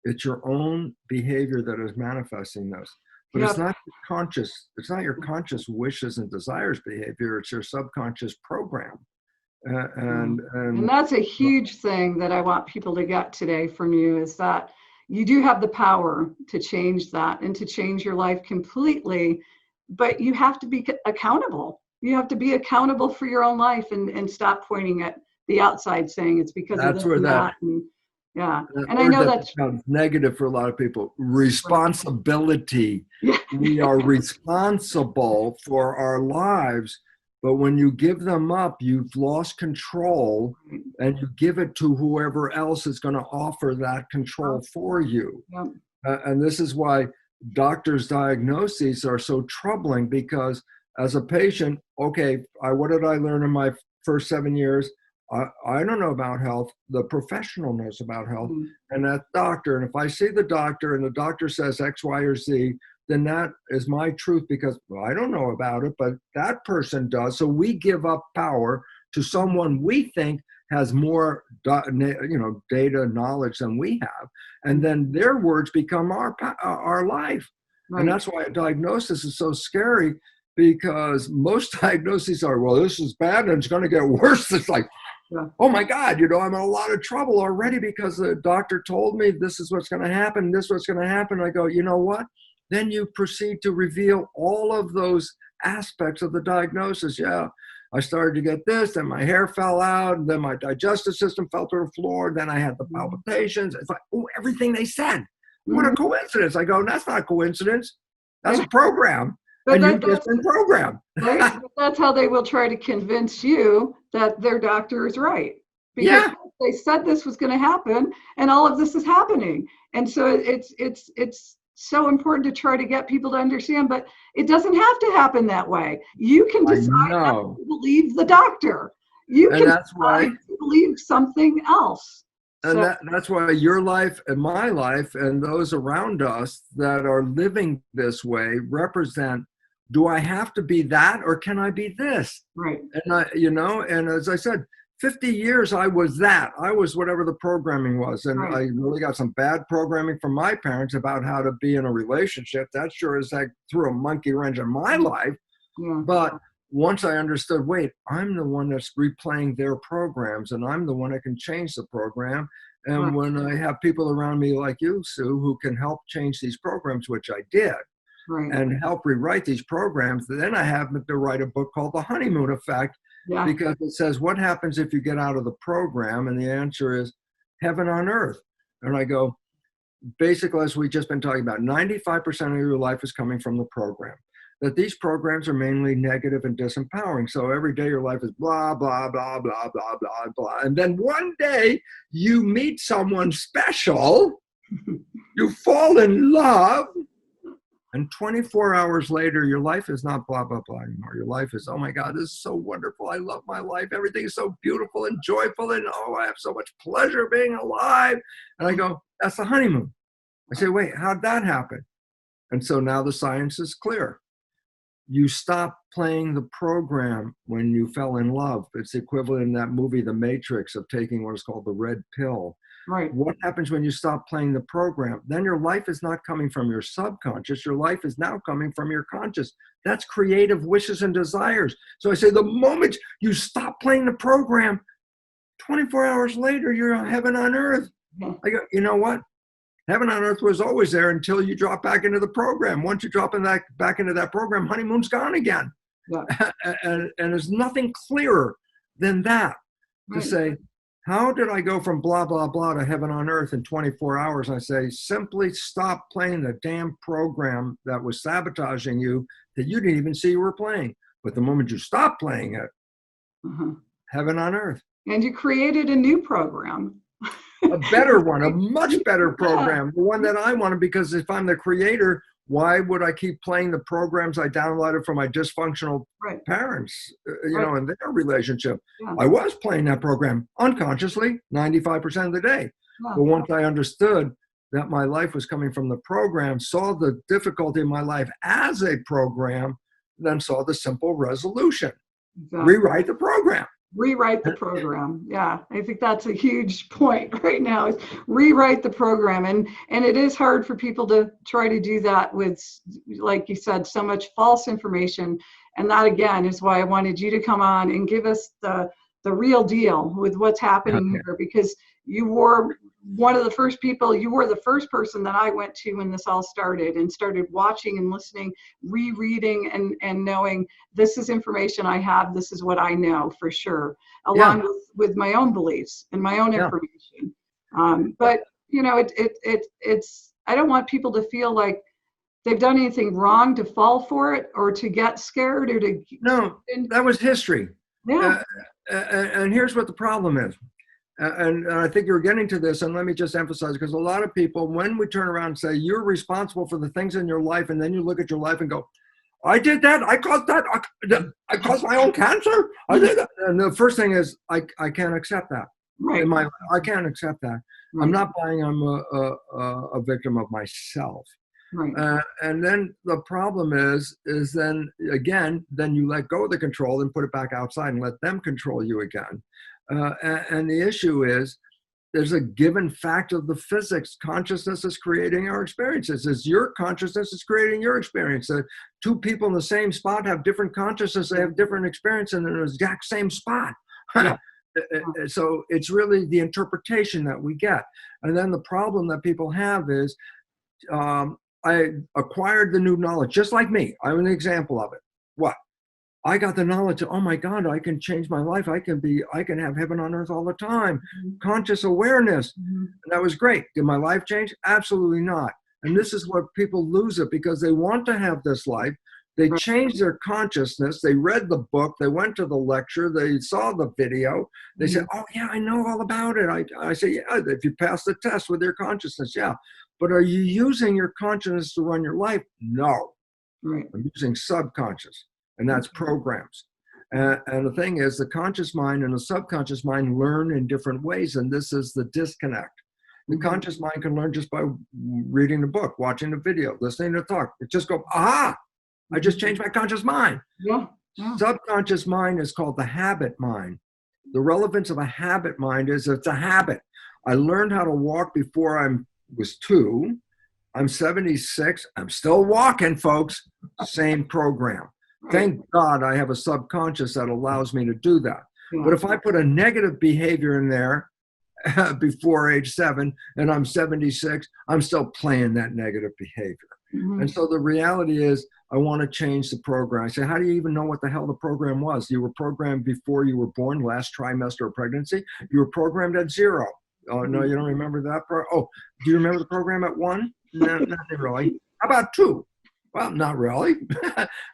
it's your own behavior that is manifesting this. But Yep. it's not your conscious wishes and desires behavior, it's your subconscious program. And And that's a huge thing that I want people to get today from you, is that you do have the power to change that and to change your life completely, but you have to be accountable. You have to be accountable for your own life, and stop pointing at the outside saying it's because of that's this where and that that. And yeah. that And I word know that that's becomes negative for a lot of people, right. responsibility. Yeah. We are responsible for our lives, but when you give them up, you've lost control, and you give it to whoever else is going to offer that control for you. Yep. And this is why doctors' diagnoses are so troubling, because as a patient, okay, what did I learn in my first 7 years? I don't know about health. The professional knows about health, Mhm. and that doctor. And if I see the doctor and the doctor says X, Y, or Z, then that is my truth, because well, I don't know about it, but that person does. So we give up power to someone we think has more data knowledge than we have, and then their words become our life. And Right. that's why a diagnosis is so scary, because most diagnoses are, well, this is bad and it's going to get worse. It's like, Yeah. oh my God, I'm in a lot of trouble already because the doctor told me this is what's going to happen, this is what's going to happen. I go, you know what? Then you proceed to reveal all of those aspects of the diagnosis. Yeah, I started to get this, then my hair fell out, and then my digestive system fell to the floor, then I had the palpitations. It's like, oh, everything they said. What a coincidence. I go, that's not a coincidence. That's a program. But And you've just that's been programmed. right. But that's how they will try to convince you that their doctor is right, because Yeah, they said this was going to happen, and all of this is happening. And so it's so important to try to get people to understand, but it doesn't have to happen that way. You can I decide not know. to believe the doctor. You And can that's why. decide to believe something else. And So that's why your life and my life and those around us that are living this way represent, do I have to be that, or can I be this? right, And as I said, 50 years I was that. I was whatever the programming was. And right, I really got some bad programming from my parents about how to be in a relationship. That sure as heck threw a monkey wrench in my life. yeah, But once I understood, wait, I'm the one that's replaying their programs, and I'm the one that can change the program. right, And when I have people around me like you, Sue, who can help change these programs, which I did, right, and help rewrite these programs, then I happen to write a book called The Honeymoon Effect, yeah, because it says, what happens if you get out of the program? And the answer is heaven on earth. And I go, basically, as we've just been talking about, 95% of your life is coming from the program. That these programs are mainly negative and disempowering. So every day your life is blah, blah, blah, blah, blah, blah, blah. And then one day you meet someone special, you fall in love, and 24 hours later, your life is not blah, blah, blah anymore. Your life is, oh my God, this is so wonderful. I love my life. Everything is so beautiful and joyful. And oh, I have so much pleasure being alive. And I go, that's the honeymoon. I say, wait, how'd that happen? And so now the science is clear. You stop playing the program when you fell in love. It's equivalent in that movie, The Matrix, of taking what is called the red pill. right, What happens when you stop playing the program? Then your life is not coming from your subconscious. Your life is now coming from your conscious. That's creative wishes and desires. So I say, the moment you stop playing the program, 24 hours later, you're on heaven on earth. yeah, I go, you know what? Heaven on earth was always there until you drop back into the program. Once you drop back into that program, honeymoon's gone again. yeah, And there's nothing clearer than that, to right, say, how did I go from blah, blah, blah to heaven on earth in 24 hours? I say, simply stop playing the damn program that was sabotaging you, that you didn't even see you were playing. But the moment you stop playing it, uh-huh. heaven on earth. And you created a new program. A better one, a much better Yeah, program, the one that I wanted, because if I'm the creator, why would I keep playing the programs I downloaded from my dysfunctional right, parents, right, in their relationship? yeah, I was playing that program unconsciously 95% of the day. yeah, But once I understood that my life was coming from the program, saw the difficulty in my life as a program, then saw the simple resolution. exactly. Rewrite the program. Rewrite the program. Yeah, I think that's a huge point right now, is rewrite the program. And it is hard for people to try to do that with, like you said, so much false information. And that again is why I wanted you to come on and give us the real deal with what's happening Okay. here, because you were one of the first people, you were the first person that I went to when this all started, and started watching and listening, rereading, and knowing this is information I have, this is what I know for sure, Yeah. along with my own beliefs and my own Yeah. information. But you know, it's, I don't want people to feel like they've done anything wrong to fall for it, or to get scared, or to. No, that was history. Yeah. And here's what the problem is. And I think you're getting to this, and let me just emphasize, because a lot of people, when we turn around and say, you're responsible for the things in your life, and then you look at your life and go, I did that, I caused that, I caused my own cancer, I did that. And the first thing is, I can't accept that. Right. I can't accept that. Right. I'm not buying I'm a victim of myself. Right. And then the problem is then again, then you let go of the control and put it back outside and let them control you again. And the issue is, there's a given fact of the physics. Consciousness is creating our experiences. It's your consciousness is creating your experience. Two people in the same spot have different consciousness. They have different experience in the exact same spot. Yeah. So it's really the interpretation that we get. And then the problem that people have is, I acquired the new knowledge, just like me. I'm an example of it. What? I got the knowledge of, oh my God, I can change my life. I can have heaven on earth all the time. Mm-hmm. Conscious awareness. Mm-hmm. And that was great. Did my life change? Absolutely not. And this is what people lose it, because they want to have this life. They changed their consciousness. They read the book. They went to the lecture. They saw the video. They said, oh yeah, I know all about it. I say, yeah, if you pass the test with your consciousness, yeah. But are you using your consciousness to run your life? No. Right. I'm using subconscious. And that's programs. And the thing is, the conscious mind and the subconscious mind learn in different ways, and this is the disconnect. The conscious mind can learn just by reading the book, watching the video, listening to talk. It just go, aha, I just changed my conscious mind. Yeah. Subconscious mind is called the habit mind. The relevance of a habit mind is it's a habit. I learned how to walk before I was 2. I'm 76. I'm still walking, folks. Same program. Thank God I have a subconscious that allows me to do that. Yeah. But if I put a negative behavior in there before age 7 and I'm 76, I'm still playing that negative behavior. Mm-hmm. And so the reality is, I want to change the program. I say, how do you even know what the hell the program was? You were programmed before you were born, last trimester of pregnancy. You were programmed at 0. Oh, no, you don't remember that? Oh, do you remember the program at 1? No, not really. How about 2? Well, not really.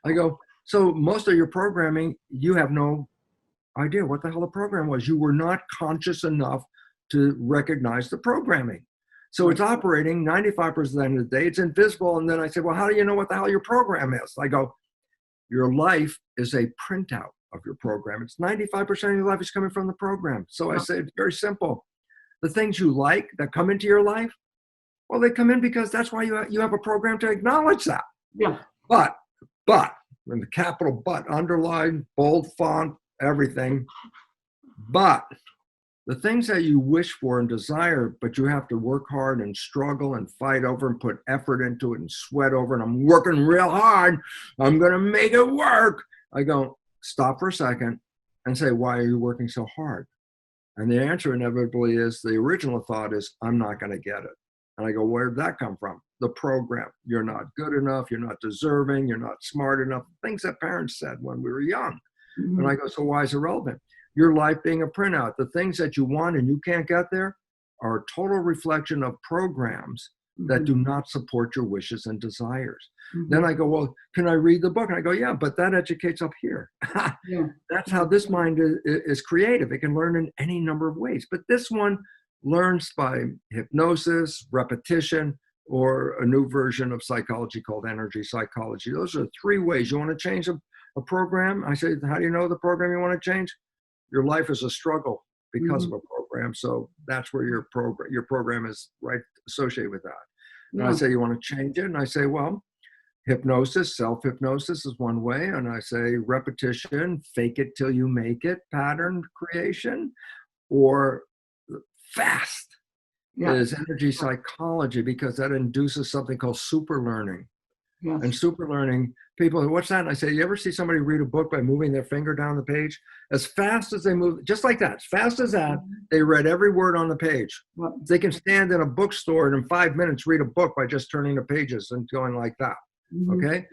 I go, so most of your programming, you have no idea what the hell the program was. You were not conscious enough to recognize the programming. So it's operating 95% of the day. It's invisible. And then I say, well, how do you know what the hell your program is? I go, your life is a printout of your program. It's 95% of your life is coming from the program. So I say, it's very simple. The things you like that come into your life, well, they come in because that's why you have a program to acknowledge that. Yeah. But, in the capital but, underlined, bold font, everything. But the things that you wish for and desire, but you have to work hard and struggle and fight over and put effort into it and sweat over, and I'm working real hard, I'm going to make it work. I go, stop for a second and say, why are you working so hard? And the answer inevitably is, the original thought is, I'm not going to get it. And I go, where did that come from? The program. You're not good enough. You're not deserving. You're not smart enough. Things that parents said when we were young. Mm-hmm. And I go, so why is it relevant? Your life being a printout. The things that you want and you can't get there are a total reflection of programs that do not support your wishes and desires. Mm-hmm. Then I go, well, can I read the book? And I go, yeah, but that educates up here. Yeah. That's how this mind is creative. It can learn in any number of ways. But this one learns by hypnosis, repetition, or a new version of psychology called energy psychology. Those are 3 ways. You want to change a program? I say, how do you know the program you want to change? Your life is a struggle because of a program. So that's where your program is right associated with that. And I say, you want to change it? And I say, well, Hypnosis, self-hypnosis is one way. And I say repetition, fake it till you make it, pattern creation, or fast Yeah. is energy psychology, because that induces something called super learning. Yes. And super learning, people, what's that? And I say, you ever see somebody read a book by moving their finger down the page? As fast as they move, just like that, as fast as that, they read every word on the page. Well, They can stand in a bookstore and in 5 minutes read a book by just turning the pages and going like that. Okay?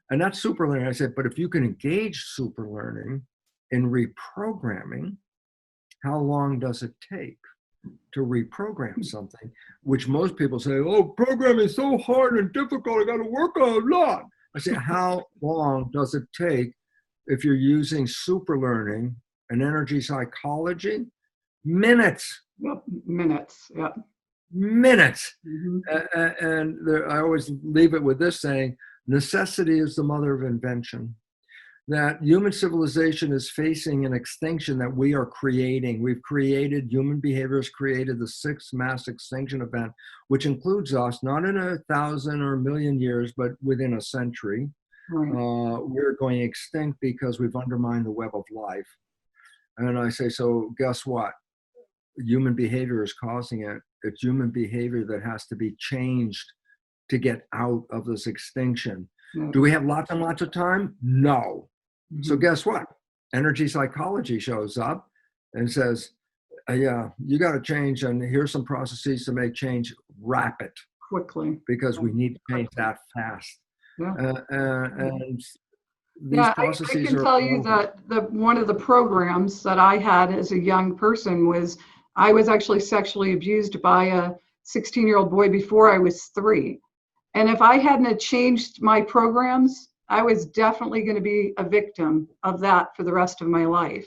And that's super learning. I said, but if you can engage super learning in reprogramming, how long does it take to reprogram something, which most people say, oh, programming is so hard and difficult, I got to work a lot. I say, how long does it take if you're using super learning and energy psychology? Minutes. Yep. Minutes. Yep. Minutes. And I always leave it with this saying, necessity is the mother of invention. That human civilization is facing an extinction that we are creating. We've created, human behavior has created the sixth mass extinction event, which includes us, not in 1,000 or 1,000,000 years, but within a century. Right. We're going extinct because we've undermined the web of life. And I say, so guess what? Human behavior is causing it. It's human behavior that has to be changed to get out of this extinction. Do we have lots and lots of time? No. So guess what? Energy psychology shows up and says, yeah, you got to change, and here's some processes to make change rapid. Quickly. Because we need to change that fast. Yeah. And these processes I can tell you that one of the programs that I had as a young person was, I was actually sexually abused by a 16-year-old boy before I was 3. And if I hadn't changed my programs, I was definitely going to be a victim of that for the rest of my life.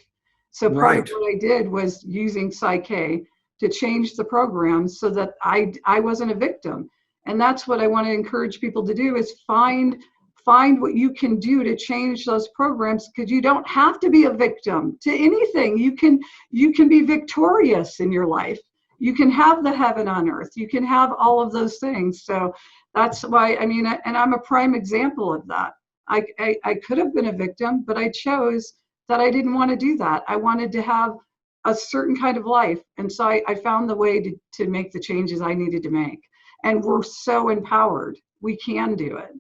So part of what I did was using Psyche to change the programs so that I wasn't a victim. And that's what I want to encourage people to do, is find what you can do to change those programs, because you don't have to be a victim to anything. You can be victorious in your life. You can have the heaven on earth. You can have all of those things. So that's why, I mean, and I'm a prime example of that. I could have been a victim, but I chose that I didn't want to do that. I wanted to have a certain kind of life. And so I found the way to make the changes I needed to make. And we're so empowered. We can do it.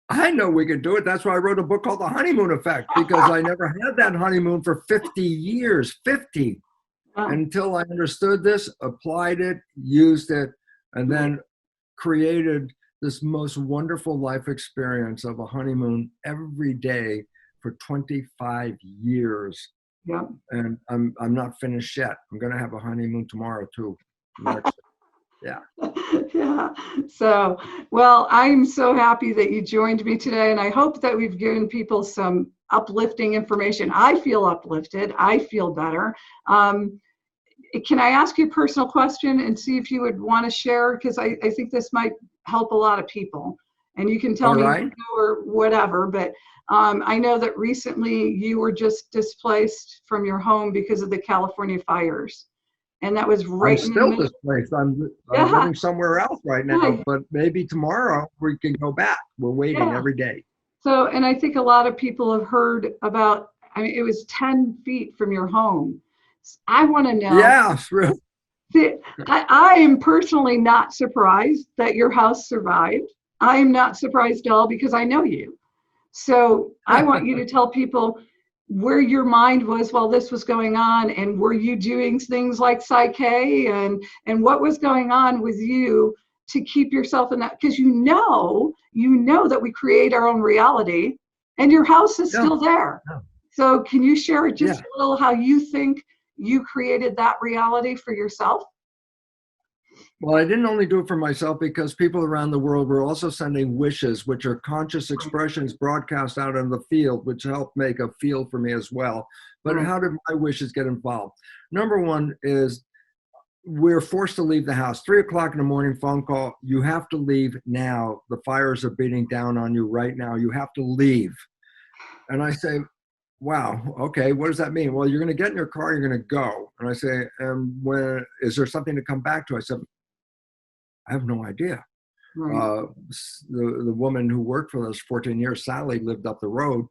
I know we can do it. That's why I wrote a book called The Honeymoon Effect, because I never had that honeymoon for 50 years, 50, until I understood this, applied it, used it, and then created this most wonderful life experience of a honeymoon every day for 25 years. Yeah. And I'm not finished yet. I'm going to have a honeymoon tomorrow too. Yeah. Yeah. So, well, I'm so happy that you joined me today, and I hope that we've given people some uplifting information. I feel uplifted. I feel better. Can I ask you a personal question and see if you would want to share? Because I think this might help a lot of people. And you can tell me no or whatever, but I know that recently you were just displaced from your home because of the California fires. And that was right I'm still displaced. I'm living somewhere else right now, but maybe tomorrow we can go back. We're waiting every day. So, and I think a lot of people have heard about, I mean, it was 10 feet from your home. I want to know. Yeah, true. See, I am personally not surprised that your house survived. I am not surprised at all, because I know you. So I want you to tell people where your mind was while this was going on, and were you doing things like Psyche, and what was going on with you to keep yourself in that, because you know that we create our own reality, and your house is still there. So can you share just a little how you think you created that reality for yourself? Well, I didn't only do it for myself, because people around the world were also sending wishes, which are conscious expressions broadcast out in the field, which helped make a field for me as well. But how did my wishes get involved? Number one is, we're forced to leave the house. 3 o'clock in the morning, phone call. You have to leave now. The fires are beating down on you right now. You have to leave. And I say, wow, okay, what does that mean? Well, you're going to get in your car, you're going to go. And I say, when is there something to come back to? I said, I have no idea. Right. The woman who worked for us 14 years, Sally, lived up the road.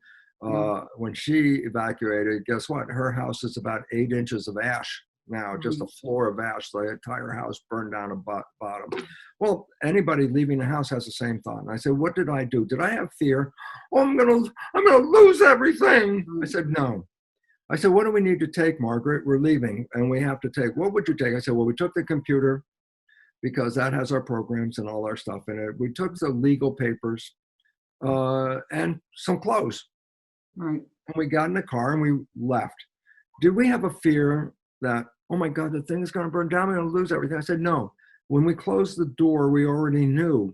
When she evacuated, guess what? Her house is about 8 inches of ash now, just a floor of ash. The entire house burned down to bottom. Well, anybody leaving the house has the same thought. And I said, what did I do? Did I have fear? Oh, I'm gonna lose everything. I said, no. I said, what do we need to take, Margaret? We're leaving, and we have to take. What would you take? I said, well, we took the computer because that has our programs and all our stuff in it. We took the legal papers and some clothes. Right. And we got in the car and we left. Did we have a fear that, oh my God, the thing is going to burn down, we're going to lose everything? I said, no. When we closed the door, we already knew.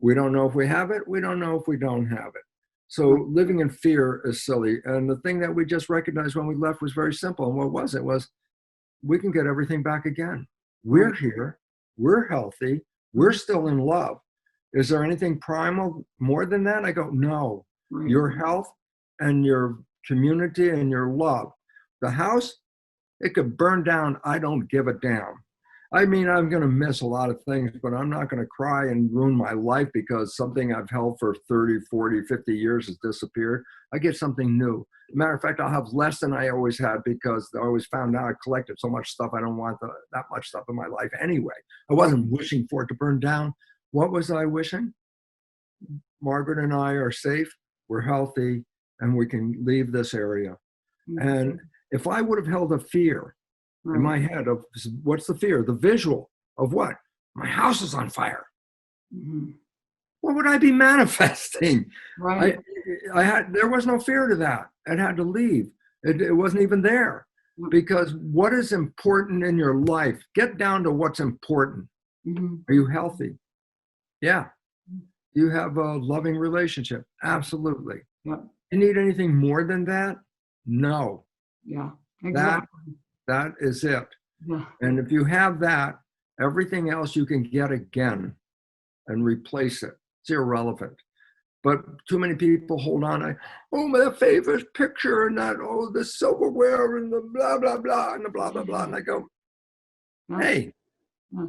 We don't know if we have it. We don't know if we don't have it. So living in fear is silly. And the thing that we just recognized when we left was very simple. And what was it? Was we can get everything back again. We're here. We're healthy. We're still in love. Is there anything primal more than that? I go, no. Your health and your community and your love. The house, it could burn down. I don't give a damn. I mean, I'm going to miss a lot of things, but I'm not going to cry and ruin my life because something I've held for 30, 40, 50 years has disappeared. I get something new. Matter of fact, I'll have less than I always had because I always found out I collected so much stuff. I don't want that much stuff in my life anyway. I wasn't wishing for it to burn down. What was I wishing? Margaret and I are safe, we're healthy, and we can leave this area. And if I would have held a fear in my head of what's the fear? The visual of what? My house is on fire. What would I be manifesting? Right. There was no fear to that. It had to leave. It wasn't even there. Because what is important in your life? Get down to what's important. Are you healthy? Yeah. You have a loving relationship? Absolutely. You need anything more than that? No. Yeah, exactly. That is it. Yeah. And if you have that, everything else you can get again and replace it. It's irrelevant. But too many people hold on. My favorite picture and that, the silverware and the blah, blah, blah, and the blah, blah, blah. And I go, hey,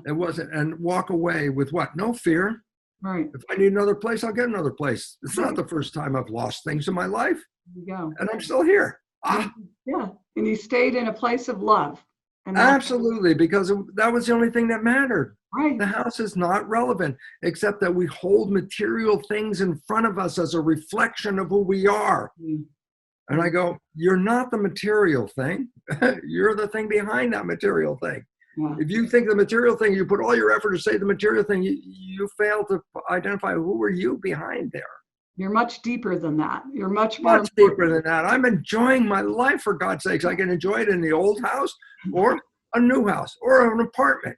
it wasn't. And walk away with what? No fear. Right. If I need another place, I'll get another place. It's not the first time I've lost things in my life. There you go. And I'm still here. Yeah. And you stayed in a place of love. And absolutely, because that was the only thing that mattered. Right. The house is not relevant, except that we hold material things in front of us as a reflection of who we are. And I go, you're not the material thing. You're the thing behind that material thing. If you think the material thing, you put all your effort to say the material thing, you fail to identify who are you behind there. You're much deeper than that. You're much deeper than that. I'm enjoying my life, for God's sakes. I can enjoy it in the old house or a new house or an apartment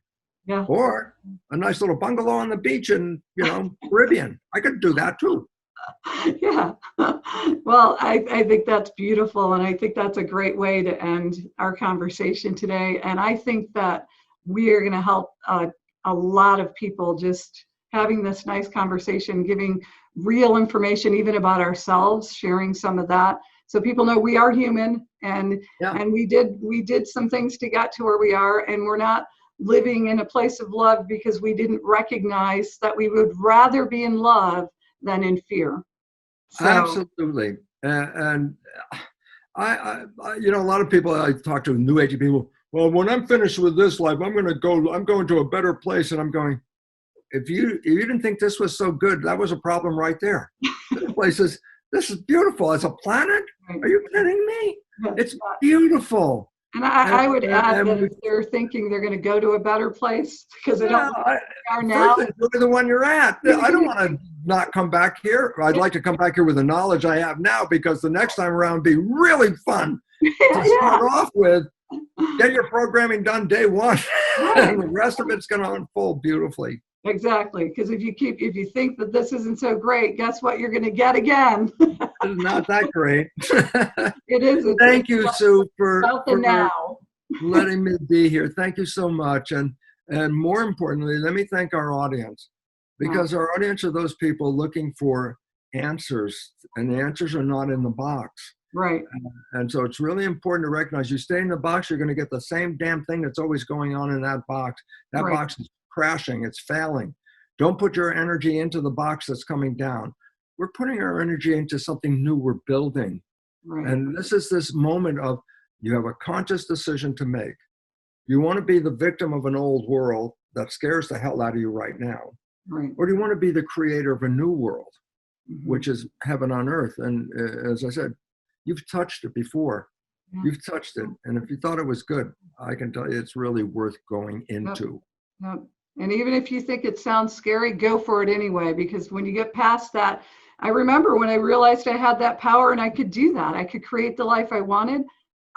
or a nice little bungalow on the beach in, Caribbean. I could do that too. Yeah. Well, I think that's beautiful. And I think that's a great way to end our conversation today. And I think that we are going to help a lot of people just having this nice conversation, giving real information even about ourselves, sharing some of that. So people know we are human and we did some things to get to where we are, and we're not living in a place of love because we didn't recognize that we would rather be in love than in fear. So, absolutely. And I a lot of people I talk to, new age people, well, when I'm finished with this life, I'm going to a better place. And I'm going, if you didn't think this was so good, that was a problem right there. This is beautiful. As a planet? Are you kidding me? It's beautiful. And I would add that if they're thinking they're going to go to a better place because they don't are now. First, enjoy the one you're at. I don't want to not come back here. I'd like to come back here with the knowledge I have now, because the next time around would be really fun to start off with. Get your programming done day one, and the rest of it's going to unfold beautifully. Exactly, because if you think that this isn't so great, guess what you're going to get again? It's not that great. It is. Thank you, Sue, for now. letting me be here. Thank you so much. And more importantly, let me thank our audience, because our audience are those people looking for answers, and the answers are not in the box. Right. And so it's really important to recognize you stay in the box, you're going to get the same damn thing that's always going on in that box. That box is crashing, it's failing. Don't put your energy into the box that's coming down. We're putting our energy into something new we're building. Right. And this is this moment of you have a conscious decision to make. You want to be the victim of an old world that scares the hell out of you right now? Right. Or do you want to be the creator of a new world, Mm-hmm. which is heaven on earth? And as I said, you've touched it before. Yeah. You've touched it. And if you thought it was good, I can tell you it's really worth going into. Yep. And even if you think it sounds scary, go for it anyway, because when you get past that, I remember when I realized I had that power and I could do that. I could create the life I wanted.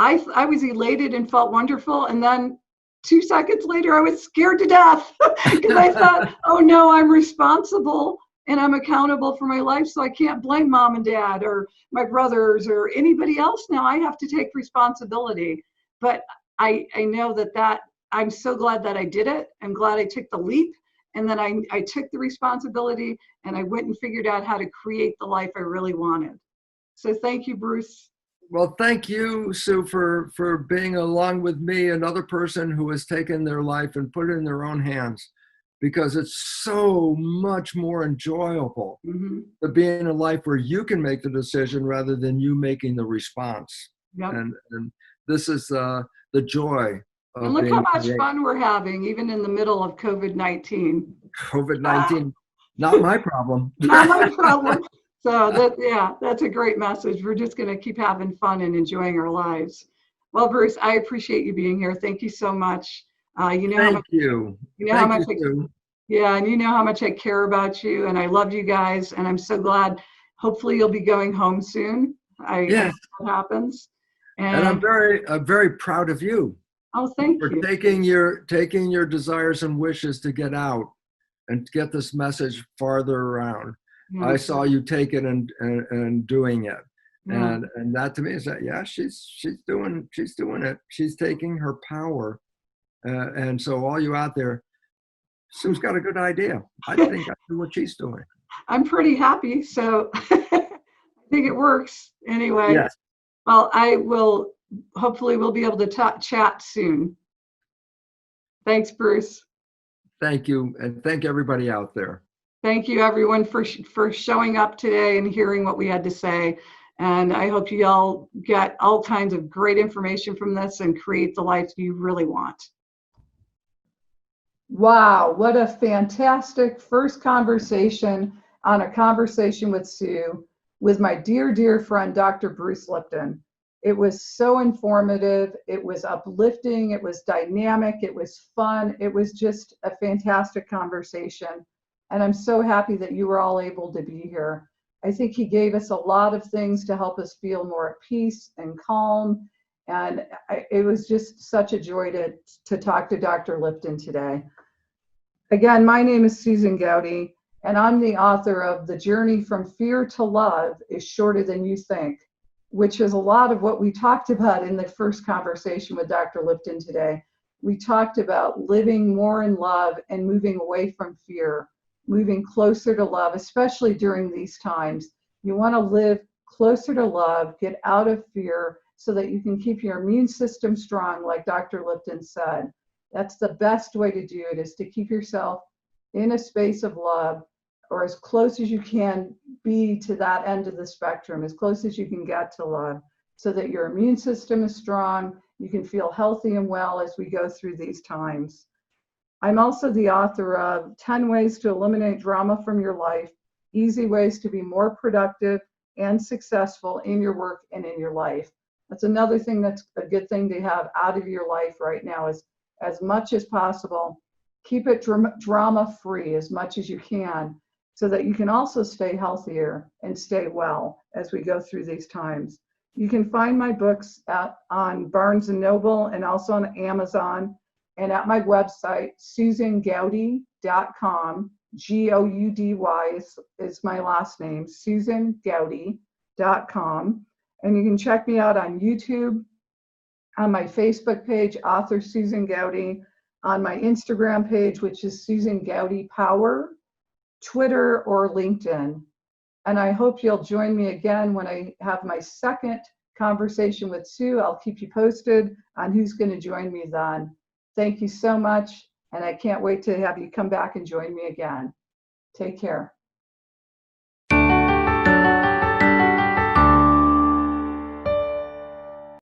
I was elated and felt wonderful. And then 2 seconds later, I was scared to death because I thought, oh no, I'm responsible and I'm accountable for my life. So I can't blame mom and dad or my brothers or anybody else now. I have to take responsibility. But I know that I'm so glad that I did it. I'm glad I took the leap. And then I took the responsibility and I went and figured out how to create the life I really wanted. So thank you, Bruce. Well, thank you, Sue, for being along with me, another person who has taken their life and put it in their own hands, because it's so much more enjoyable to be in a life where you can make the decision rather than you making the response. Yep. And this is the joy of and look being how much creative. fun we're having, even in the middle of COVID-19. COVID-19, not my problem. Not my problem. So that's a great message. We're just going to keep having fun and enjoying our lives. Well, Bruce, I appreciate you being here. Thank you so much. Thank you. Yeah, and you know how much I care about you, and I love you guys, and I'm so glad. Hopefully, you'll be going home soon. I hope that happens. And I'm very proud of you. Oh, thank for you. taking your desires and wishes to get out and get this message farther around. I saw you take it and doing it. And that to me is that, yeah, she's doing it. She's taking her power. And so all you out there, Sue's got a good idea. I think I do what she's doing. I'm pretty happy. So I think it works anyway. Yes. Well, hopefully we'll be able to chat soon. Thanks, Bruce. Thank you. And thank everybody out there. Thank you, everyone, for showing up today and hearing what we had to say. And I hope you all get all kinds of great information from this and create the life you really want. Wow, what a fantastic first conversation on a conversation with Sue, with my dear, dear friend, Dr. Bruce Lipton. It was so informative. It was uplifting. It was dynamic. It was fun. It was just a fantastic conversation. And I'm so happy that you were all able to be here. I think he gave us a lot of things to help us feel more at peace and calm. And it was just such a joy to talk to Dr. Lipton today. Again, my name is Susan Gowdy, and I'm the author of The Journey from Fear to Love is Shorter Than You Think, which is a lot of what we talked about in the first conversation with Dr. Lipton today. We talked about living more in love and moving away from fear, moving closer to love, especially during these times. You want to live closer to love, get out of fear so that you can keep your immune system strong, like Dr. Lipton said. That's the best way to do it, is to keep yourself in a space of love, or as close as you can be to that end of the spectrum, as close as you can get to love, so that your immune system is strong, you can feel healthy and well as we go through these times. I'm also the author of 10 Ways to Eliminate Drama from Your Life, Easy Ways to Be More Productive and Successful in Your Work and in Your Life. That's another thing that's a good thing to have out of your life right now, is as much as possible, keep it drama-free as much as you can, so that you can also stay healthier and stay well as we go through these times. You can find my books on Barnes & Noble and also on Amazon, and at my website, susangowdy.com. Goudy is my last name, susangowdy.com. And you can check me out on YouTube, on my Facebook page, author Susan Gowdy, on my Instagram page, which is Susan Gowdy Power, Twitter, or LinkedIn. And I hope you'll join me again when I have my second conversation with Sue. I'll keep you posted on who's going to join me then. Thank you so much, and I can't wait to have you come back and join me again. Take care.